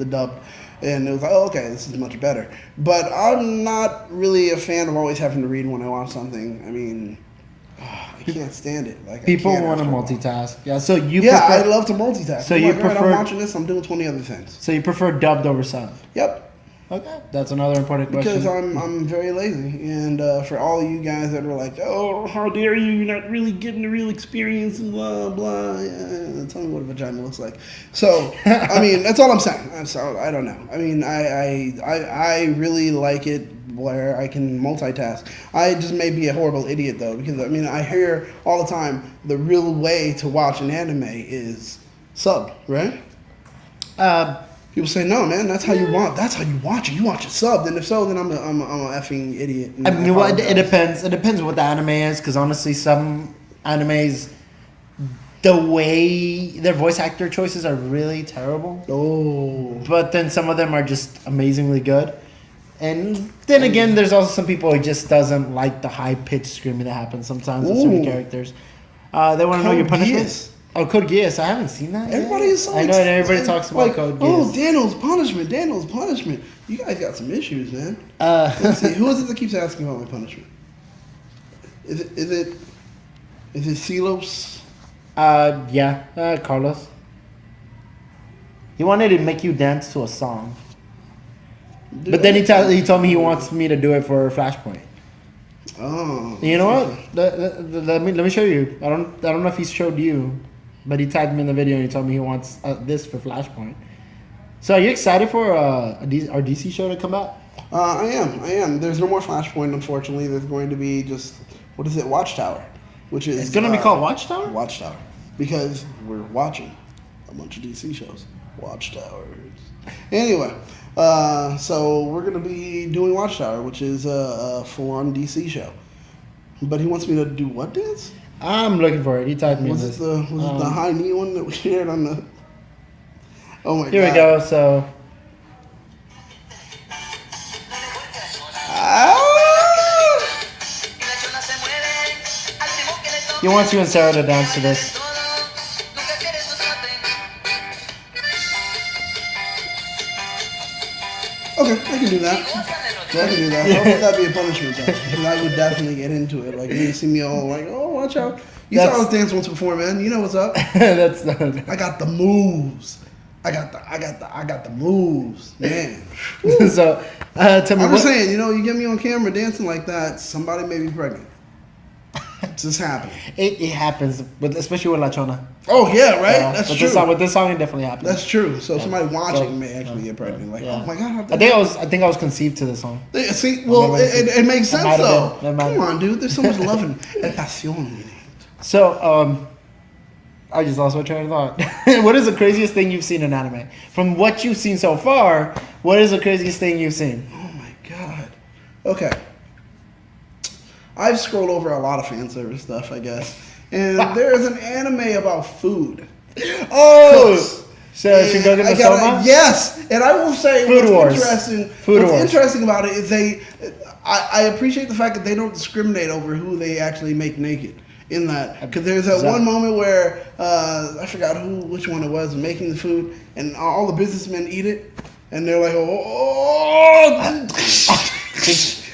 dub. And it was like, oh, okay, this is much better. But I'm not really a fan of always having to read when I watch something. I mean, I can't stand it. Like People I can't want to after a while. multitask. Yeah, so you Yeah, I prefer, love to multitask. So I'm you like, all right, prefer- I'm watching this, I'm doing 20 other things. so you prefer dubbed over sub. Yep. Okay, that's another important question. Because I'm very lazy, and for all you guys that are like, oh, how dare you? You're not really getting the real experience, and blah blah. Yeah, tell me what a vagina looks like. So I mean, that's all I'm saying. So I don't know. I mean, I really like it where I can multitask. I just may be a horrible idiot though, because I mean, I hear all the time the real way to watch an anime is sub, right? People say, no, man, that's how you want. That's how you watch it. You watch it subbed, and if so, then I'm a effing idiot. I mean, well, it depends. It depends what the anime is, because honestly, some animes, the way their voice actor choices are really terrible. Oh, But then some of them are just amazingly good. And then again, there's also some people who just doesn't like the high pitched screaming that happens sometimes with certain Ooh. characters. They want to know your Code punishment. Geass. Oh, Code Geass. I haven't seen that. Everybody yet. is so I know, and everybody talks about like, Code oh, Geass. Daniel's punishment. Daniel's punishment. You guys got some issues, man. Let's see. Who is it that keeps asking about my punishment? Is it Silos? Yeah, Carlos. He wanted to make you dance to a song, Dude, but then he told me he wants me to do it for Flashpoint. Oh. You know what? Let me show you. I don't know if he showed you, but he tagged me in the video and he told me he wants this for Flashpoint. So are you excited for our DC show to come out? I am. There's no more Flashpoint, unfortunately. There's going to be just, what is it, Watchtower, which is... It's gonna be called Watchtower? Watchtower. Because we're watching a bunch of DC shows. Watchtowers. Anyway, so we're going to be doing Watchtower, which is a full-on DC show. But he wants me to do what dance? I'm looking for it. He tagged me in Was this. it the high knee one that we shared on the... Oh my god. Here we go. So Ah! he wants you and Sarah to dance to this. Okay, I can do that. I can do that. How would that be a punishment, though? Because I would definitely get into it. Like, you see me all like, oh, watch out. You saw us dance once before, man. You know what's up. That's not. I got the moves. I got the moves, man. So tell me I'm what. just saying, you get me on camera dancing like that, somebody may be pregnant. It's just happening. It happens, especially with La Chona. Oh yeah, right. That's with true. With this song, it definitely happens. That's true. So somebody watching So, may actually get pregnant. Like, yeah. oh my god. I think I was conceived to this song. See, well, it makes sense might have though. been. That might Come have on, dude. There's so much love and pasión in it. So I just lost my train of thought. What is the craziest thing you've seen in anime? From what you've seen so far, what is the craziest thing you've seen? Oh my god. Okay. I've scrolled over a lot of fan service stuff, I guess. And there's an anime about food. Oh! Cooks. So And Shingeki no I gotta- Soma? Yes, and I will say Food Wars. what's interesting about it is I appreciate the fact that they don't discriminate over who they actually make naked. In that, because there's that one moment where I forgot which one it was, making the food, and all the businessmen eat it, and they're like, oh.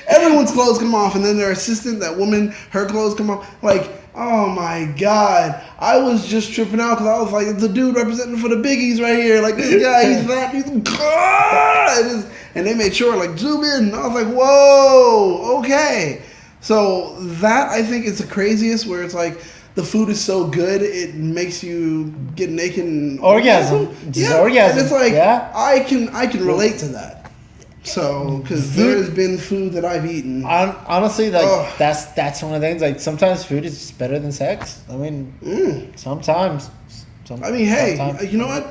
Everyone's clothes come off, and then their assistant, that woman, her clothes come off. Like, oh my god, I was just tripping out because I was like, it's the dude representing for the biggies right here. Like, this guy, he's fat, he's god. And they made sure, like, zoom in. And I was like, whoa, okay. So that, I think, is the craziest, where it's like the food is so good it makes you get naked and Orgasm. Yeah, Orgasm. and it's like Yeah. I can relate to that. So, because there's been food that I've eaten. Honestly, like that's one of the things. Like sometimes food is just better than sex. I mean, sometimes. I mean, hey, you know what?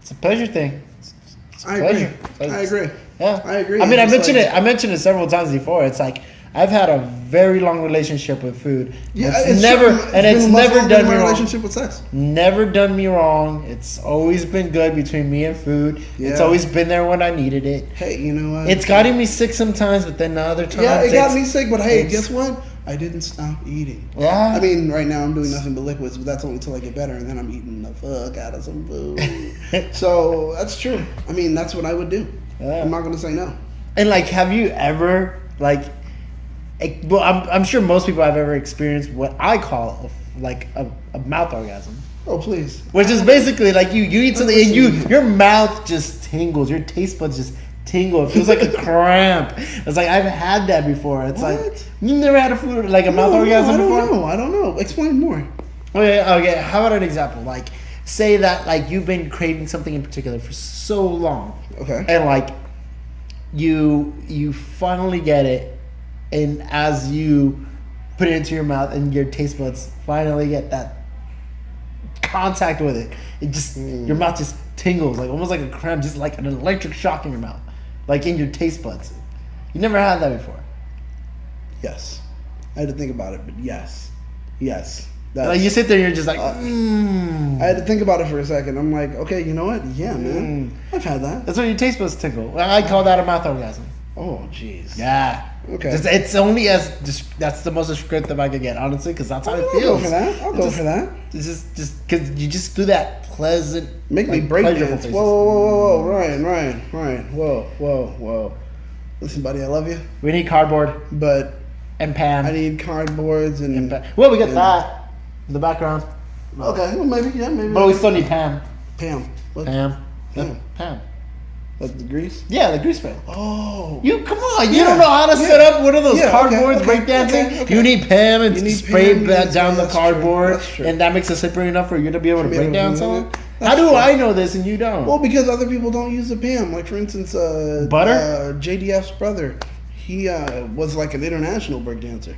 It's a pleasure thing. I agree. I agree. Yeah, I agree. I mean, I mentioned it several times before. It's like I've had a very long relationship with food. Yeah, it's never done me wrong. Relationship with sex. Never done me wrong. It's always been good between me and food. Yeah. It's always been there when I needed it. Hey, you know what? It's gotten me sick sometimes, but then the other times, yeah, it got me sick. But hey, guess what? I didn't stop eating. Yeah. I mean, right now I'm doing nothing but liquids, but that's only until I get better, and then I'm eating the fuck out of some food. So that's true. I mean, that's what I would do. Yeah. I'm not gonna say no. And like, have you ever like? Well, I'm sure most people have ever experienced what I call a mouth orgasm. Oh, please. Which is basically like you eat something and your mouth just tingles, your taste buds just tingle. It feels like a cramp. It's like I've had that before. It's what? Like you never had a mouth orgasm before? I don't know. Explain more. Okay. How about an example? Like, say that like you've been craving something in particular for so long. Okay. And like you finally get it, and as you put it into your mouth and your taste buds finally get that contact with it, it just your mouth just tingles, like almost like a cramp, just like an electric shock in your mouth, like in your taste buds. You never had that before? Yes. I had to think about it, but yes. Like you sit there and you're just like, I had to think about it for a second. I'm like, okay, you know what? Yeah, man. I've had that. That's what your taste buds tingle. I call that a mouth orgasm. Oh, jeez. Yeah. Okay. It's only that's the most descriptive I could get, honestly, because that's how it feels. I'll go for that. It's just because you just do that pleasant, make me break dance. Whoa, Ryan. Whoa. Listen, buddy, I love you. We need cardboard, and Pam. I need cardboards and well, we get that in the background. Okay, well maybe. But we still need Pam. Pam. Like the grease? Yeah, the grease paint. Oh. You come on, you don't know how to set up one of those cardboards breakdancing? Okay. You need Pam and spray down the cardboard, and that makes it slippery enough for you to be able to break down something? How do I know this and you don't? Well, because other people don't use the Pam. Like, for instance, Butter? JDF's brother, he was like an international breakdancer.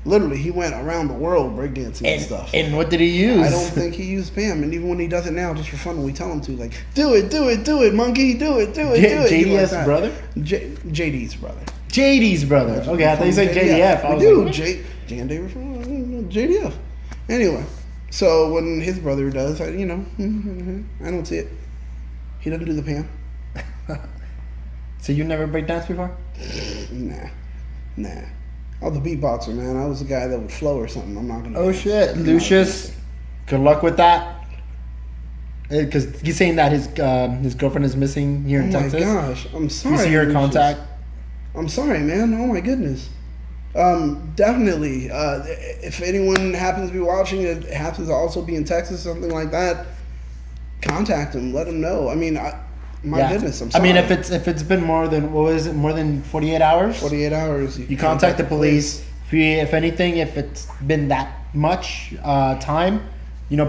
Literally, he went around the world breakdancing and stuff. And what did he use? I don't think he used Pam. And even when he does it now, just for fun, we tell him to, like, do it, monkey, do it. JDF's brother? JD's brother. JD's brother. Okay, I thought you said JDF. I was like, Jan David from JDF. Anyway, so when his brother does, I don't see it. He doesn't do the Pam. So you never breakdance before? Nah. Oh, the beatboxer, man. I was the guy that would flow or something. I'm not gonna. Oh shit, Lucius. Good luck with that. Because he's saying that his girlfriend is missing here in Texas. Oh my gosh, I'm sorry. You see her contact. I'm sorry, man. Oh my goodness. Definitely. If anyone happens to be watching, it happens to also be in Texas, something like that. Contact him. Let him know. I mean, goodness, I'm sorry. I mean, if it's been more than 48 hours? 48 hours. You contact the police. If anything, if it's been that much time,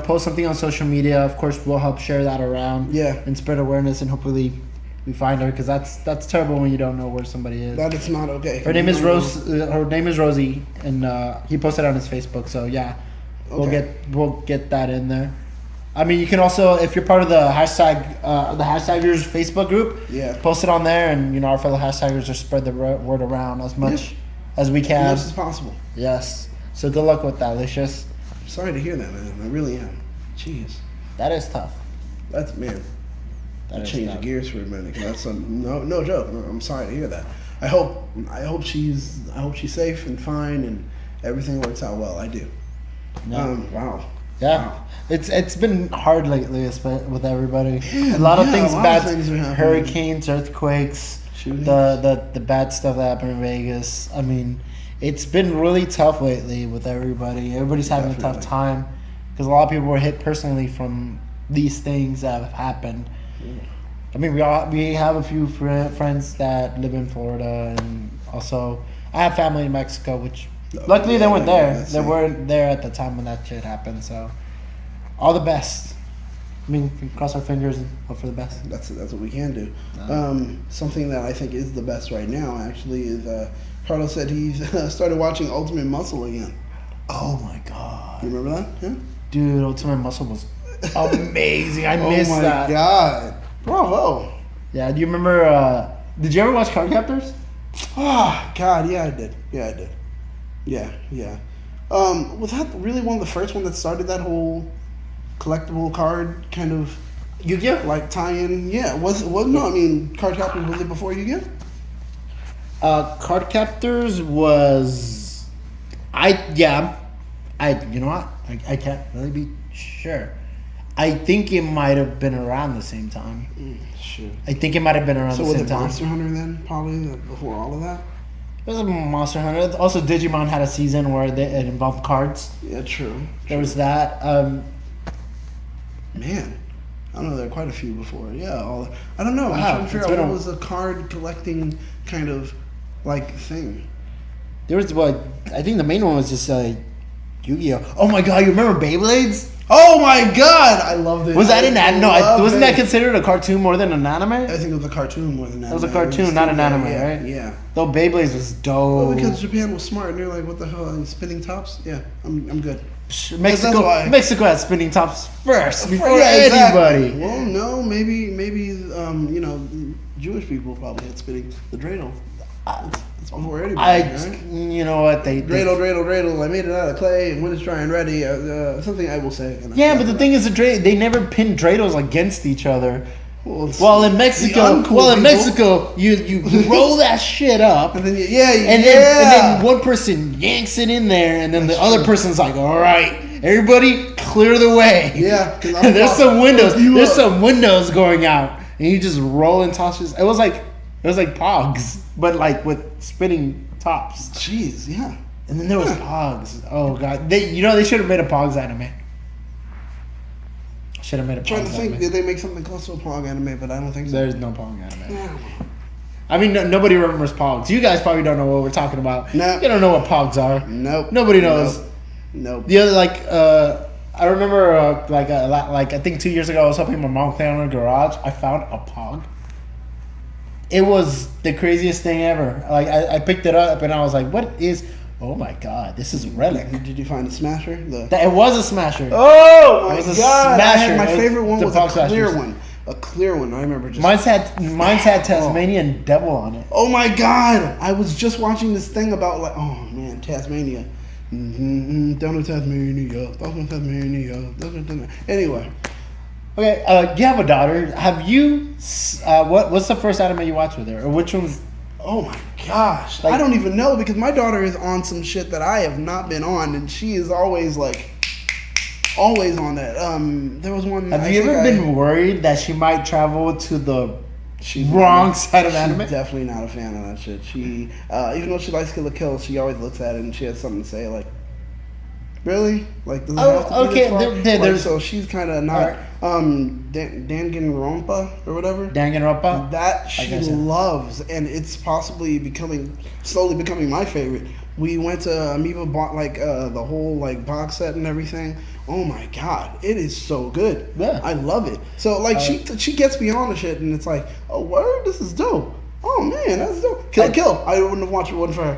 post something on social media. Of course, we'll help share that around. Yeah. And spread awareness, and hopefully we find her, because that's terrible when you don't know where somebody is. That is not okay. Her name is Rose. Her name is Rosie, and he posted on his Facebook. So yeah, we'll get that in there. I mean, you can also, if you're part of the Hashtaggers Facebook group, post it on there, and our fellow Hashtaggers will spread the word around as much as we can, as much as possible. Yes. So good luck with that, Lucius. Sorry to hear that, man. I really am. Jeez. That is tough. That's man. That changed the gears for a minute. That's no joke. I'm sorry to hear that. I hope she's safe and fine and everything works out well. I do. No. Wow. Yeah. Wow. It's been hard lately, with everybody. A lot of things bad. Hurricanes, earthquakes, the bad stuff that happened in Vegas. I mean, it's been really tough lately with everybody. Everybody's having a tough time because a lot of people were hit personally from these things that have happened. I mean, we have a few friends that live in Florida, and also I have family in Mexico, which luckily they weren't there. They weren't there at the time when that shit happened. So all the best. mean, we cross our fingers and hope for the best. That's what we can do. Something that I think is the best right now actually is Carlos said he's started watching Ultimate Muscle again. Oh my god! You remember that? Yeah? Dude, Ultimate Muscle was amazing. I missed that. Oh my god! Bravo! Yeah, do you remember? Did you ever watch Cardcaptors? Ah, God, yeah, I did. Yeah. Was that really one of the first one that started that whole collectible card kind of Yu-Gi-Oh? like tie-in? Yeah, no, I mean, Cardcaptors, was it before Yu-Gi-Oh? Cardcaptors was, you know what? I can't really be sure. I think it might have been around the same time. Sure. I think it might have been around the same time. So was it Monster Hunter then, probably, before all of that? It was a Monster Hunter. Also, Digimon had a season where it involved cards. Yeah, true. There was that. Man, I know there are quite a few before. Yeah, I don't know. Wow, I'm trying to figure out what was a card collecting kind of like thing. There was I think the main one was just Yu-Gi-Oh. Oh my god, you remember Beyblades? Oh my god, I loved it. Was that an anime? No, wasn't that considered a cartoon more than an anime? I think it was a cartoon more than an anime. It was a cartoon, not an anime, right? Yeah. Though Beyblades was dope. Well, because Japan was smart and they're like, what the hell, spinning tops? Yeah, I'm good. Mexico had spinning tops first before exactly. anybody. Well, no, maybe Jewish people probably had spinning the dreidel. It's before anybody. Right? You know what Dreidel. I made it out of clay, and when it's dry and ready, something I will say. Yeah, but the thing is, they never pinned dreidels against each other. Well, in Mexico, you roll that shit up, and then and then one person yanks it in there, and then the other person's like, "All right, everybody, clear the way." Yeah, there's some windows. There's some windows going out, and you just roll and toss it. It was like Pogs, but like with spinning tops. Jeez, yeah. And then there was Pogs. Oh god, they should have made a Pogs anime. Should have made a Pog anime. I'm trying to think, did they make something close to a Pog anime? But I don't think so. There's no Pog anime. Yeah. I mean, nobody remembers Pogs. You guys probably don't know what we're talking about. No. You don't know what Pogs are. Nope. Nobody knows. Nope. The other, I remember, I think 2 years ago, I was helping my mom clean out her garage. I found a Pog. It was the craziest thing ever. Like, I picked it up, and I was like, what is... Oh my god, this is relic. Did you find a smasher? It was a smasher. Oh my god! Smasher. My favorite one was a clear one. A clear one. I remember just. Mine's had Tasmanian Devil on it. Oh my god! I was just watching this thing about Tasmania. Down to Tasmania. Down to Tasmania. Anyway. Okay. You have a daughter. Have you? What's the first anime you watched with her, or which one's? Oh my gosh. I don't even know because my daughter is on some shit that I have not been on, and she is always on that. There was one. Have you ever been worried that she might travel to the wrong side of anime? She's definitely not a fan of that shit. She, even though she likes Kill la Kill, she always looks at it and she has something to say like, really? Like, does it have to be this far? So she's kind of not. Right. Danganronpa or whatever. Danganronpa. That she loves, and it's possibly slowly becoming my favorite. We went to Amoeba, bought the whole box set and everything. Oh my god, it is so good. Yeah, I love it. So she gets me on the shit, and it's like, oh word, this is dope. Oh man, that's dope. Kill la Kill. I wouldn't have watched it if it wasn't for her.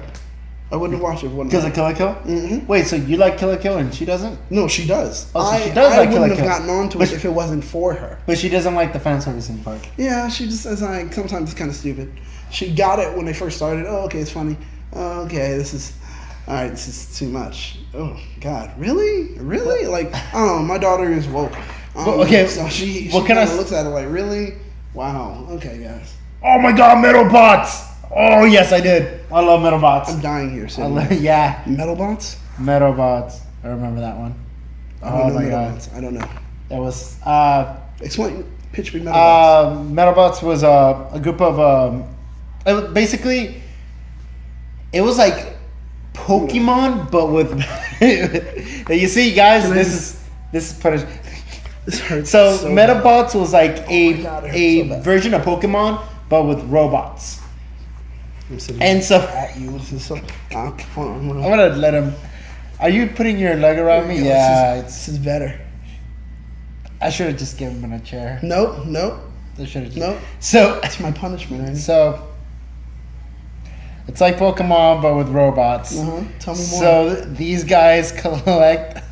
I wouldn't have watched it. Because of Kill la Kill? Mm-hmm. Wait, so you like Kill la Kill and she doesn't? No, she does. Oh, so she does like Kill la Kill. I wouldn't have gotten onto it if it wasn't for her. But she doesn't like the fan servicing part. Yeah, she just says sometimes it's kind of stupid. She got it when they first started. Oh, okay, it's funny. Okay, this is too much. Oh God, really? Like, I don't know. My daughter is woke. Okay, so she kind of looks at it like, really? Wow. Okay, guys. Oh my God, Metalbots! Oh yes, I did. I love Metalbots. I'm dying here. So yeah. Metalbots. I remember that one. Oh my God. I don't know. It was. Explain. Pitch me Metalbots. Metalbots was a group of. Basically, it was like Pokemon, but with. You see, guys, this is punish. This hurts. So Metalbots was like a version of Pokemon, but with robots. And so at you. This is so. Hold on. I'm gonna let him. Are you putting your leg around me? Yeah, this is better. I should have just given him a chair. Nope. I should have. Nope. So That's my punishment, Ernie. So it's like Pokemon, but with robots. Tell me more. So these guys collect.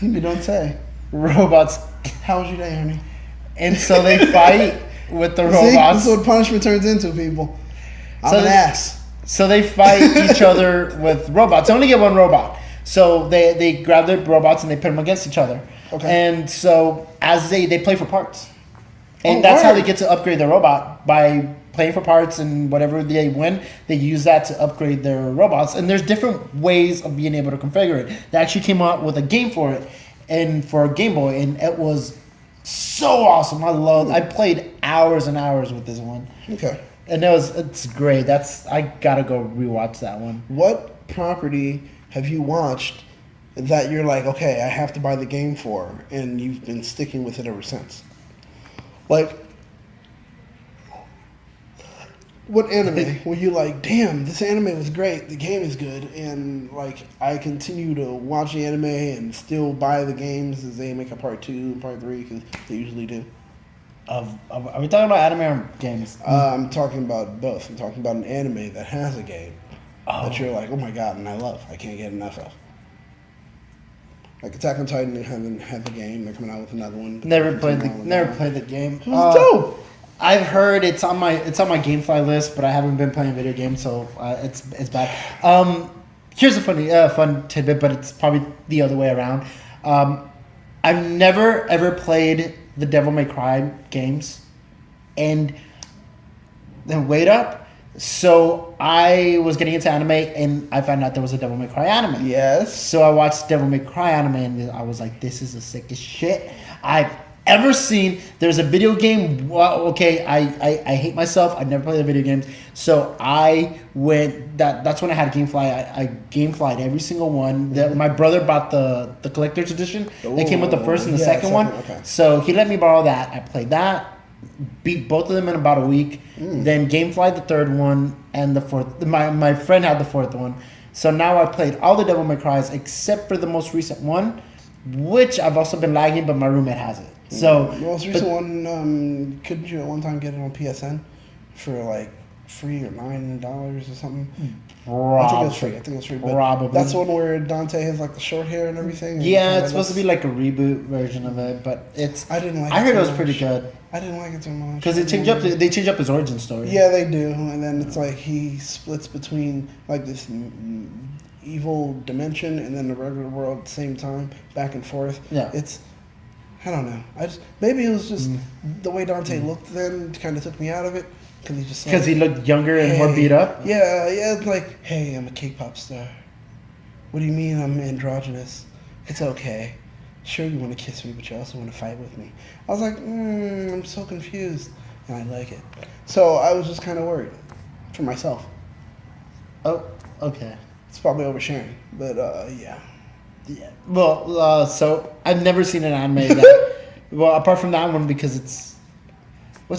You don't say. Robots. How was your day, Ernie? And so they fight with the See? robots. This is what punishment turns into, people. I'm an ass. So they fight each other with robots. They only get one robot. So they grab the robots and they put them against each other. Okay. And so as they play for parts. And that's how they get to upgrade their robot, by playing for parts, and whatever they win, they use that to upgrade their robots. And there's different ways of being able to configure it. They actually came out with a game for it, and for a Game Boy, and it was so awesome. I played hours and hours with this one. Okay. And it's great. I gotta go rewatch that one. What property have you watched that you're like, okay, I have to buy the game for, and you've been sticking with it ever since? Like, what anime were you like, damn, this anime was great, the game is good, and like I continue to watch the anime and still buy the games as they make a part 2 and part 3, because they usually do? Are we talking about anime or games? I'm talking about both. I'm talking about an anime that has a game that you're like, oh my god, and I love. I can't get enough of. Like Attack on Titan, they haven't had the game. They're coming out with another one. Never played the game. It was dope. I've heard it's on my GameFly list, but I haven't been playing video games, so it's bad. Here's a fun tidbit, but it's probably the other way around. I've never ever played the Devil May Cry games, and then wait up. So I was getting into anime, and I found out there was a Devil May Cry anime. Yes. So I watched Devil May Cry anime, and I was like, this is the sickest shit I've ever seen. There's a video game. Well, okay, I hate myself. I never played the video games. So I went, that's when I had GameFly. I GameFlyed every single one. My brother bought the collector's edition. It came with the first and the second one. Okay. So he let me borrow that. I played that. Beat both of them in about a week. Then GameFly the third one, and the fourth. My friend had the fourth one. So now I played all the Devil May Cries except for the most recent one, which I've also been lagging, but my roommate has it. So the most recent one, couldn't you at one time get it on PSN for like free or $9 or something? I think it was free. But probably. That's the one where Dante has like the short hair and everything. And yeah, it's supposed to be like a reboot version of it, but I didn't like. I heard it was pretty good. I didn't like it too much because they change up his origin story. Yeah, they do, and then it's like he splits between like this evil dimension and then the regular world at the same time, back and forth. Yeah, I don't know. Maybe it was just the way Dante looked then kind of took me out of it. Because he looked younger and more beat up? Yeah, it's like, hey, I'm a K-pop star. What do you mean I'm androgynous? It's okay. Sure, you want to kiss me, but you also want to fight with me. I was like, I'm so confused, and I like it. So I was just kind of worried for myself. Oh, okay. It's probably oversharing, but yeah. Yeah. Well, so I've never seen an anime that, well, apart from that one, because it's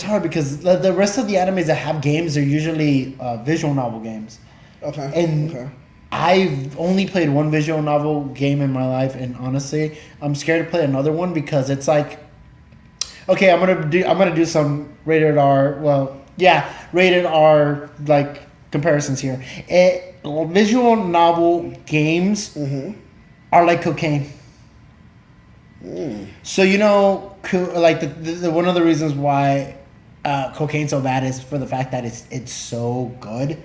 hard because the rest of the animes that have games are usually visual novel games. Okay. And I've only played one visual novel game in my life, and honestly, I'm scared to play another one because it's like, okay, I'm gonna do some rated R. Well, yeah, rated R like comparisons here. Visual novel games are like cocaine. So like the one of the reasons why cocaine's so bad is for the fact that it's so good.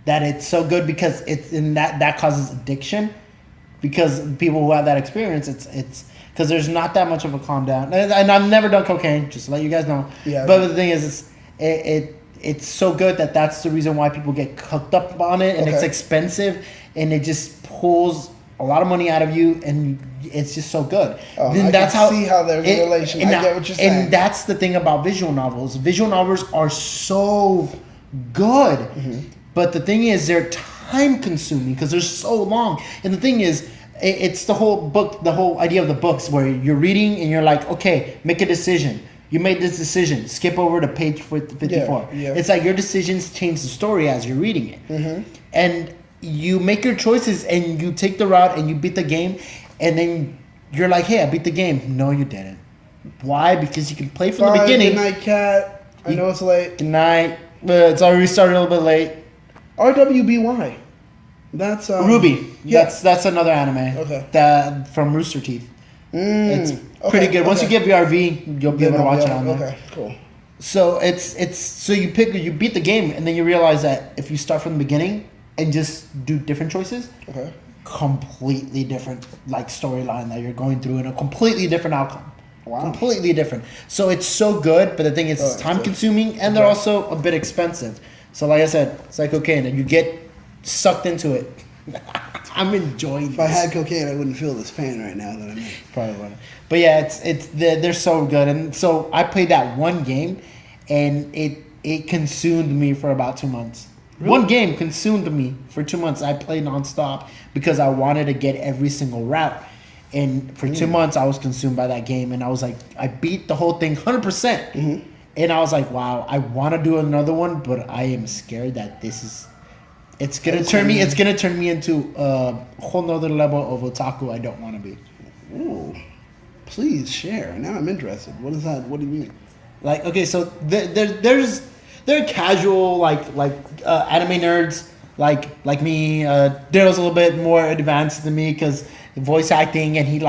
That it's so good because it's in that causes addiction. Because people who have that experience, it's because there's not that much of a calm down. And I've never done cocaine, just to let you guys know. Yeah. But the thing is, it's so good that's the reason why people get hooked up on it, and it's expensive, and it just pulls a lot of money out of you, and it's just so good. Then that's how see how there's a relation. I get what you're saying. And that's the thing about visual novels. Visual novels are so good, but the thing is, they're time consuming because they're so long. And the thing is, it's the whole book, the whole idea of the books where you're reading and you're like, okay, make a decision. You made this decision. Skip over to page 54. Yeah. It's like your decisions change the story as you're reading it. And you make your choices and you take the route and you beat the game, and then you're like, hey, I beat the game. No, you didn't. Why? Because you can play from the Bye, beginning. Good night, cat. I know it's late. Good night. But it's already started a little bit late. RWBY. That's Ruby. Yeah. That's another anime. Okay. That from Rooster Teeth. It's pretty good. Once you get VRV, you'll be able to watch it on there. Okay, cool. So it's so you beat the game, and then you realize that if you start from the beginning and just do different choices, Okay. completely different like storyline that you're going through and a completely different outcome. Wow. Completely different. So it's so good, but the thing is, it's time consuming and they're also a bit expensive. So like I said, it's like cocaine, and you get sucked into it. I'm enjoying. If I had cocaine, I wouldn't feel this pain right now that I'm in. Probably wouldn't. But yeah, they're so good, and so I played that one game, and it consumed me for about 2 months. Really? One game consumed me for 2 months. I played nonstop because I wanted to get every single route. And for 2 months, I was consumed by that game, and I was like, I beat the whole thing 100%. Mm-hmm. And I was like, wow, I want to do another one, but I am scared that it's gonna turn me into a whole nother level of otaku I don't want to be. Ooh, please share. Now I'm interested. What is that? What do you mean? Like, okay, so there are casual anime nerds like me. Daryl's a little bit more advanced than me because voice acting, and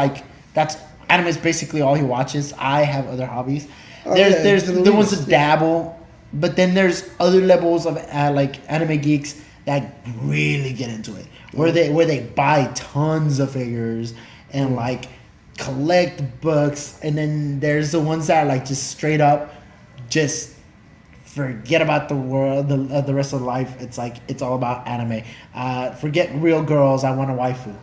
that's anime is basically all he watches. I have other hobbies. There's the ones that dabble, but then there's other levels of anime geeks that really get into it, where they buy tons of figures and collect books, and then there's the ones that are just straight up just forget about the world, the rest of life. It's all about anime. Forget real girls. I want a waifu.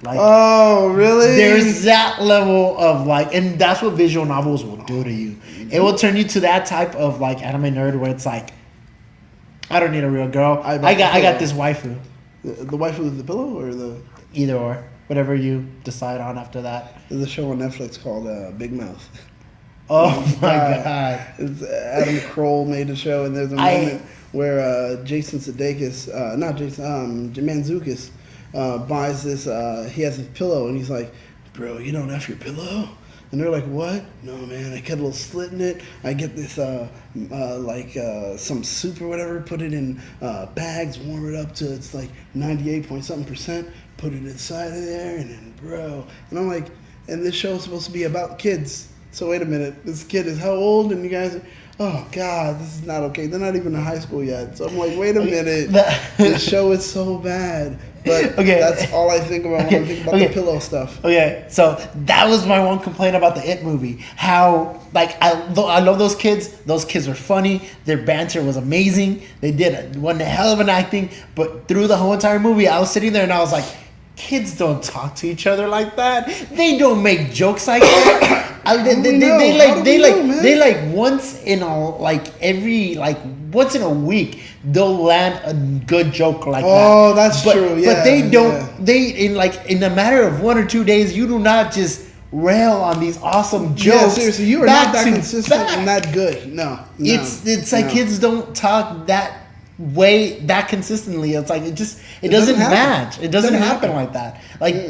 Oh, really? There's that level of and that's what visual novels will do to you. It will turn you to that type of anime nerd where it's I don't need a real girl. I got this waifu. The waifu with the pillow, or the either or, whatever you decide on after that. There's a show on Netflix called Big Mouth. Oh my god! It's Adam Kroll made a show, and there's a moment where Jason Sudeikis, Mantzoukas, buys this. He has this pillow, and he's like, "Bro, you don't have your pillow." And they're like, "What? No, man, I cut a little slit in it. I get this, some soup or whatever, put it in bags, warm it up to it's 98 point something %, put it inside of there, and then, bro." And I'm like, and this show is supposed to be about kids. So wait a minute, this kid is how old? And you guys are, oh, God, this is not okay. They're not even in high school yet. So I'm like, wait a minute, this show is so bad. But that's all I think about when I think about the pillow stuff. Okay, so that was my one complaint about the It movie. How, I love those kids. Those kids were funny. Their banter was amazing. They did one hell of an acting. But through the whole entire movie, I was sitting there and I was like, kids don't talk to each other like that. They don't make jokes like that. They once in once in a week they'll land a good joke like that. Oh, that's true. Yeah, but they don't. Yeah. They in a matter of 1 or 2 days, you do not just rail on these awesome jokes. Yeah, seriously, you are not that consistent and that good. No. It's like kids don't talk that way that consistently. It's it doesn't match. It doesn't happen like that.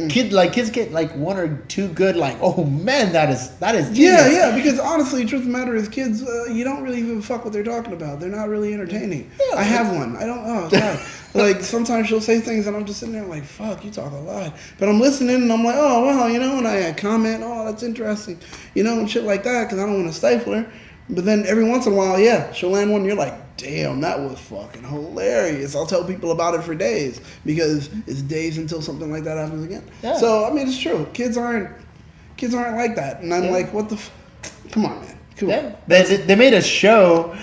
Kids get 1 or 2 good oh man, that is genius. Yeah, because honestly, truth of the matter is kids you don't really even fuck what they're talking about. They're not really entertaining. Yeah, I have one. I don't God. Sometimes she'll say things and I'm just sitting there like, fuck, you talk a lot. But I'm listening and I'm like, oh wow, and I comment, oh that's interesting, and shit like that, because I don't want to stifle her. But then every once in a while, she'll land one and you're like, damn, that was fucking hilarious. I'll tell people about it for days because it's days until something like that happens again. Yeah. So, I mean, it's true. Kids aren't like that. And I'm like, what the come on, man. Come on. They made a show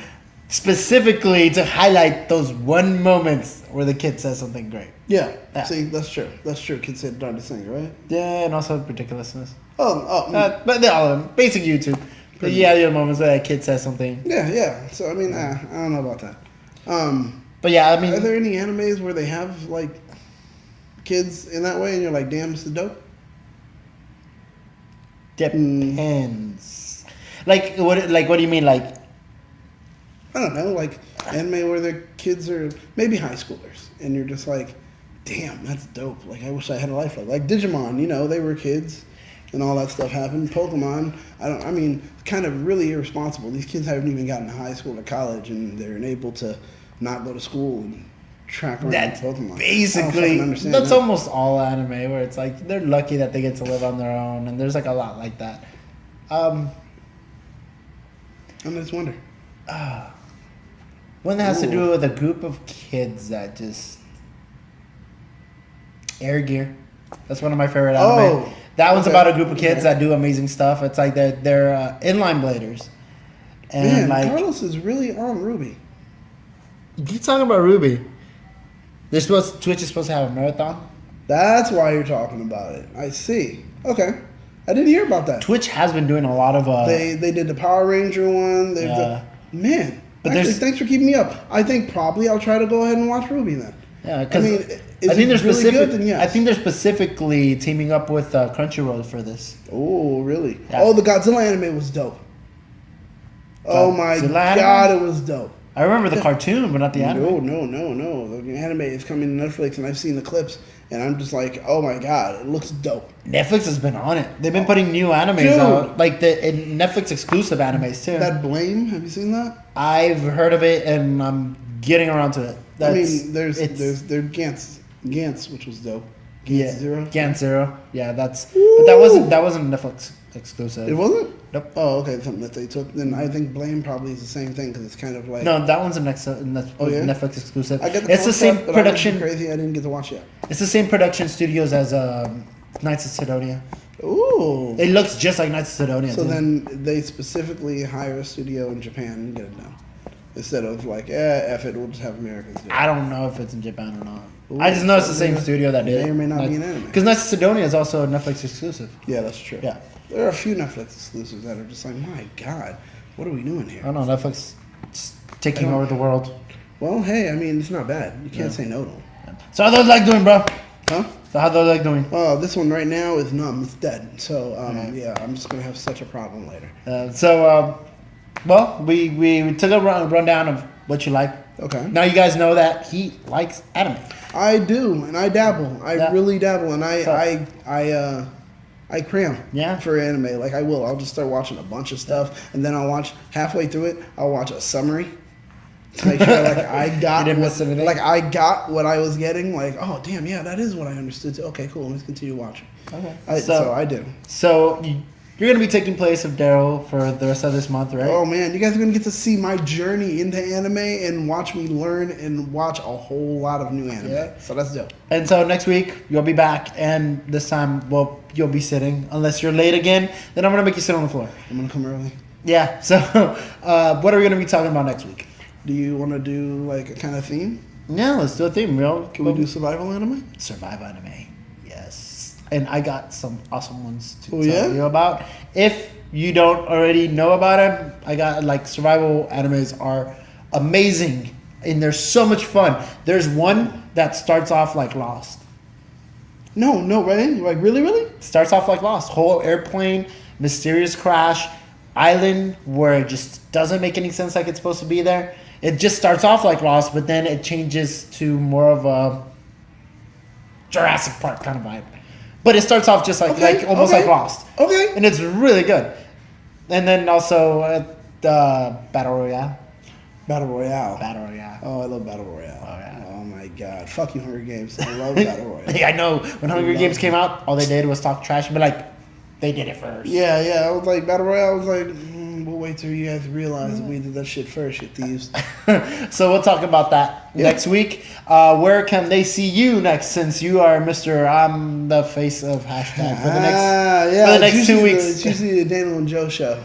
specifically to highlight those one moments where the kid says something great. Yeah. See, that's true. That's true. Kids say the darndest things, right? Yeah, and also ridiculously. But they're all of them. Basic YouTube. But yeah, there are moments where a kid says something. Yeah. So, I mean, I don't know about that. But yeah, I mean... Are there any animes where they have, kids in that way and you're like, damn, this is dope? Depends. What do you mean, I don't know, anime where the kids are maybe high schoolers and you're just like, damn, that's dope. I wish I had a life like Digimon, they were kids. and all that stuff happened. Pokemon, I mean, kind of really irresponsible. These kids haven't even gotten to high school or college, and they're able to not go to school and track around That's Pokemon. basically, that's that. almost all anime, where it's like they're lucky that they get to live on their own, and there's like a lot like that. I just wonder. One that has to do with a group of kids that just Air Gear. That's one of my favorite anime. Oh, that one's about a group of kids that do amazing stuff. It's like they're inline bladers. And Man, like Carlos is really on Ruby. you talking about Ruby. Twitch is supposed to have a marathon. That's why you're talking about it. I see. Okay. I didn't hear about that. Twitch has been doing a lot of They did the Power Ranger one. Man. But Actually, thanks for keeping me up. I think probably I'll try to go ahead and watch Ruby then. Yeah, because I think they're really good? Then yes. I think they're specifically teaming up with Crunchyroll for this. Oh, really? Yeah. Oh, the Godzilla anime was dope. Oh my Godzilla god, anime? it was dope. I remember the cartoon, but not the anime. No. The anime is coming to Netflix, and I've seen the clips, and I'm just like, oh my god, it looks dope. Netflix has been on it. They've been putting new animes Dude. out, like Netflix exclusive animes too. That Blame, have you seen that? I've heard of it, and I'm getting around to it. There's Gantz, which was dope. Gantz Zero. Gantz Zero. Yeah, but that wasn't Netflix exclusive. It wasn't? Nope. Oh, okay, something that they took. Then I think Blame probably is the same thing because it's kind of like. No, that one's a Oh, yeah? Netflix exclusive. I get the It's the same but production. I'm crazy. I didn't get to watch it. It's the same production studios as Knights of Sidonia. Ooh. It looks just like Knights of Sidonia. So too. then they specifically hire a studio in Japan and get it done. Instead of like, F it, we'll just have Americans do it. I don't know if it's in Japan or not. Ooh, I just know it's the so same may- studio that did may it. or may not be an anime. Because Knights of Sidonia is also a Netflix exclusive. Yeah, that's true. Yeah. There are a few Netflix exclusives that are just like, my God, what are we doing here? I don't know, Netflix is taking over the world. Well, hey, I mean, it's not bad. You can't say no to them. So how those like doing, bro? Huh? So how those like doing? This one right now is numb. It's dead. So, yeah, I'm just going to have such a problem later. Well, we took a rundown of what you like. Okay. Now you guys know that he likes anime. I do, and I dabble. I really dabble, and I cram for anime. Like I will. I'll just start watching a bunch of stuff, and then I'll watch halfway through it. I'll watch a summary to make sure like I got I got what I was getting. Like, oh damn, yeah, that is what I understood. Okay, cool. Let's continue watching. Okay. So I do. So you're gonna be taking place of Daryl for the rest of this month, right? Oh man, you guys are gonna get to see my journey into anime and watch me learn and watch a whole lot of new anime. Yeah. So that's dope. And so next week you'll be back, and this time, well, you'll be sitting. Unless you're late again, then I'm gonna make you sit on the floor. I'm gonna come early. Yeah. So, what are we gonna be talking about next week? Do you want to do like a kind of theme? Yeah, let's do a theme, bro. Can we do survival anime? Survival anime? Yes. And I got some awesome ones to Oh, tell yeah? you about. If you don't already know about them, I got like survival animes are amazing and they're so much fun. There's one that starts off like Lost. No, right? Like really? Starts off like Lost. Whole airplane, mysterious crash, island where it just doesn't make any sense like it's supposed to be there. It just starts off like Lost, but then it changes to more of a Jurassic Park kind of vibe. But it starts off just like almost like Lost. Okay. And it's really good. And then also Battle Royale. Battle Royale. Battle Royale. Oh, I love Battle Royale. Oh, yeah. Oh my God. Fuck you, Hunger Games. I love Battle Royale. Yeah, I know. When Hunger Games came out, all they did was talk trash, but like they did it first. Yeah. I was like, Battle Royale, I was like, we'll wait till you guys realize that we did that shit first, you thieves. So we'll talk about that next week. Where can they see you next, since you are Mr. I'm the face of hashtag for the next 2 weeks? It's usually the Daniel and Joe show,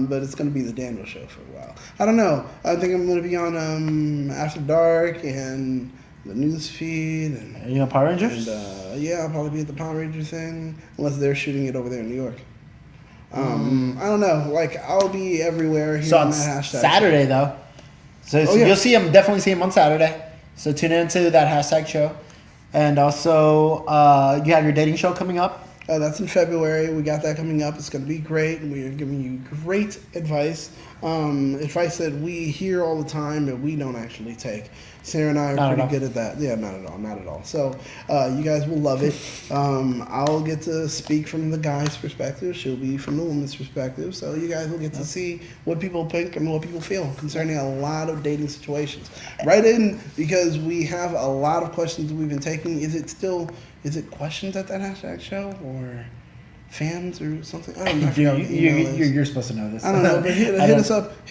but it's going to be the Daniel show for a while. I don't know. I think I'm going to be on After Dark and the news feed. And, Are you on Power Rangers? And, yeah, I'll probably be at the Power Ranger thing, unless they're shooting it over there in New York. I don't know. Like, I'll be everywhere here on that hashtag. Saturday, though. So you'll see him, definitely see him on Saturday. So tune into that hashtag show. And also, you have your dating show coming up. That's in February. We got that coming up. It's going to be great. We are giving you great advice Advice that we hear all the time that we don't actually take. Sarah and I are pretty good at that. Yeah, not at all. So you guys will love it. I'll get to speak from the guy's perspective. She'll be from the woman's perspective. So you guys will get to see what people think and what people feel concerning a lot of dating situations. Write in, because we have a lot of questions that we've been taking. Is it questions at that hashtag show, or fans or something? I don't know. You're supposed to know this. I don't know, but hit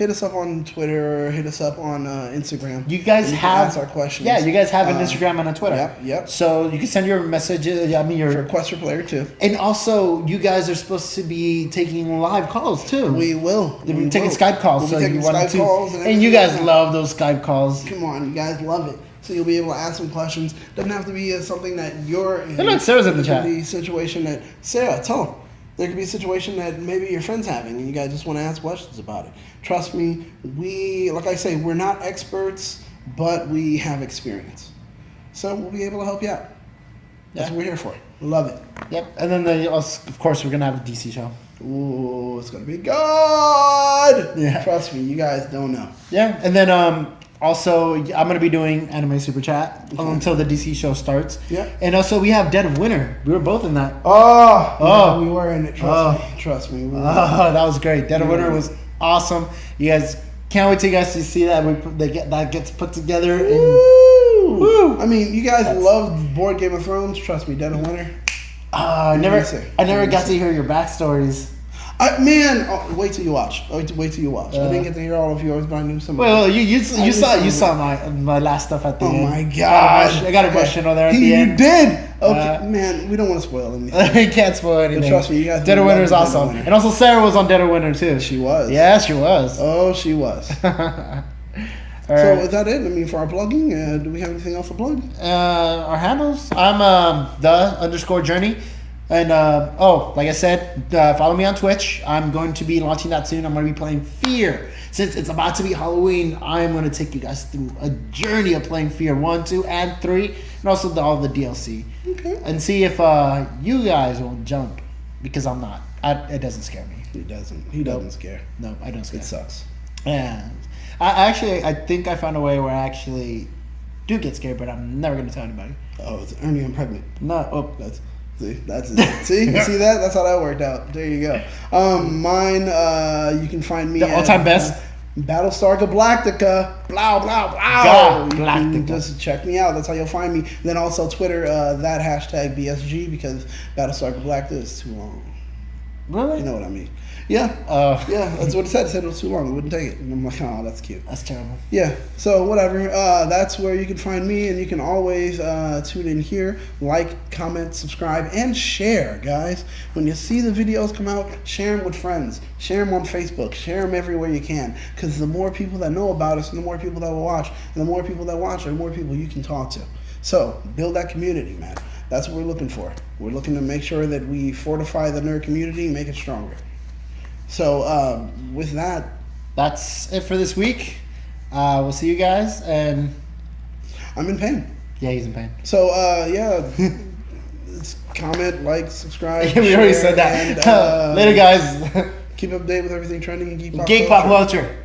us up on Twitter, or hit us up on Instagram. You guys have ask our questions. Yeah, you guys have an Instagram and a Twitter. Yep. So you can send your messages. Your request for player too. And also, you guys are supposed to be taking live calls too. We will. We're taking Skype calls. We'll be taking Skype calls, and you guys love those Skype calls. Come on, you guys love it. So you'll be able to ask some questions. Doesn't have to be something that you're in. Look, Sarah's in the chat. It could be a situation that, Sarah, tell them. There could be a situation that maybe your friend's having and you guys just want to ask questions about it. Trust me, like I say, we're not experts, but we have experience. So we'll be able to help you out. That's what we're here for. Love it. Yep. And then, of course, we're going to have a DC show. Ooh, it's going to be good. Yeah. Trust me, you guys don't know. Yeah. And then also, I'm going to be doing Anime Super Chat until the DC show starts. Yeah. And also, we have Dead of Winter. We were both in that. Oh. Yeah, we were in it. Trust me. That was great. Dead of Winter was awesome. You guys can't wait till you guys to see that. That gets put together. Woo! I mean, you guys love board Game of Thrones. Trust me, Dead of Winter. I never got to hear your backstories. Wait till you watch. I didn't get to hear all of yours, but I knew some. Well, you saw my last stuff at the end. Oh my gosh! I got a question on there at the end. You did. Okay, man. We don't want to spoil anything. You can't spoil anything. But trust me, you guys. Dead of Winter is awesome, and also Sarah was on Dead of Winter too. She was. Yeah, she was. Oh, she was. So is that it? I mean, for our plugging, do we have anything else to plug? Our handles. I'm _journey. And, like I said, follow me on Twitch. I'm going to be launching that soon. I'm going to be playing Fear. Since it's about to be Halloween, I'm going to take you guys through a journey of playing Fear 1, 2, and 3, and also all the DLC. Okay. And see if you guys won't jump, because I'm not. It doesn't scare me. He doesn't scare. No, I don't scare. It sucks. Yeah. I think I found a way where I actually do get scared, but I'm never going to tell anybody. Oh, it's Ernie, I'm pregnant. No. Oh, that's it. See, you see that? That's how that worked out. There you go. Mine, you can find me the all-time best. Battlestar Galactica. Blah blah blah. You can just check me out. That's how you'll find me. Then also Twitter, that hashtag BSG, because Battlestar Galactica is too long. Really? You know what I mean? Yeah. Yeah, that's what it said. It said it was too long. I wouldn't take it. And I'm like, oh, that's cute. That's terrible. Yeah. So whatever. That's where you can find me, and you can always tune in here, like, comment, subscribe, and share, guys. When you see the videos come out, share them with friends. Share them on Facebook. Share them everywhere you can, because the more people that know about us, and the more people that will watch, and the more people that watch, the more people you can talk to. So build that community, man. That's what we're looking for. We're looking to make sure that we fortify the nerd community and make it stronger. So with that, that's it for this week. We'll see you guys. And I'm in pain. Yeah, he's in pain. So yeah, comment, like, subscribe. We already said that. And, Later, guys. Keep up to date with everything trending in Geek Pop Culture.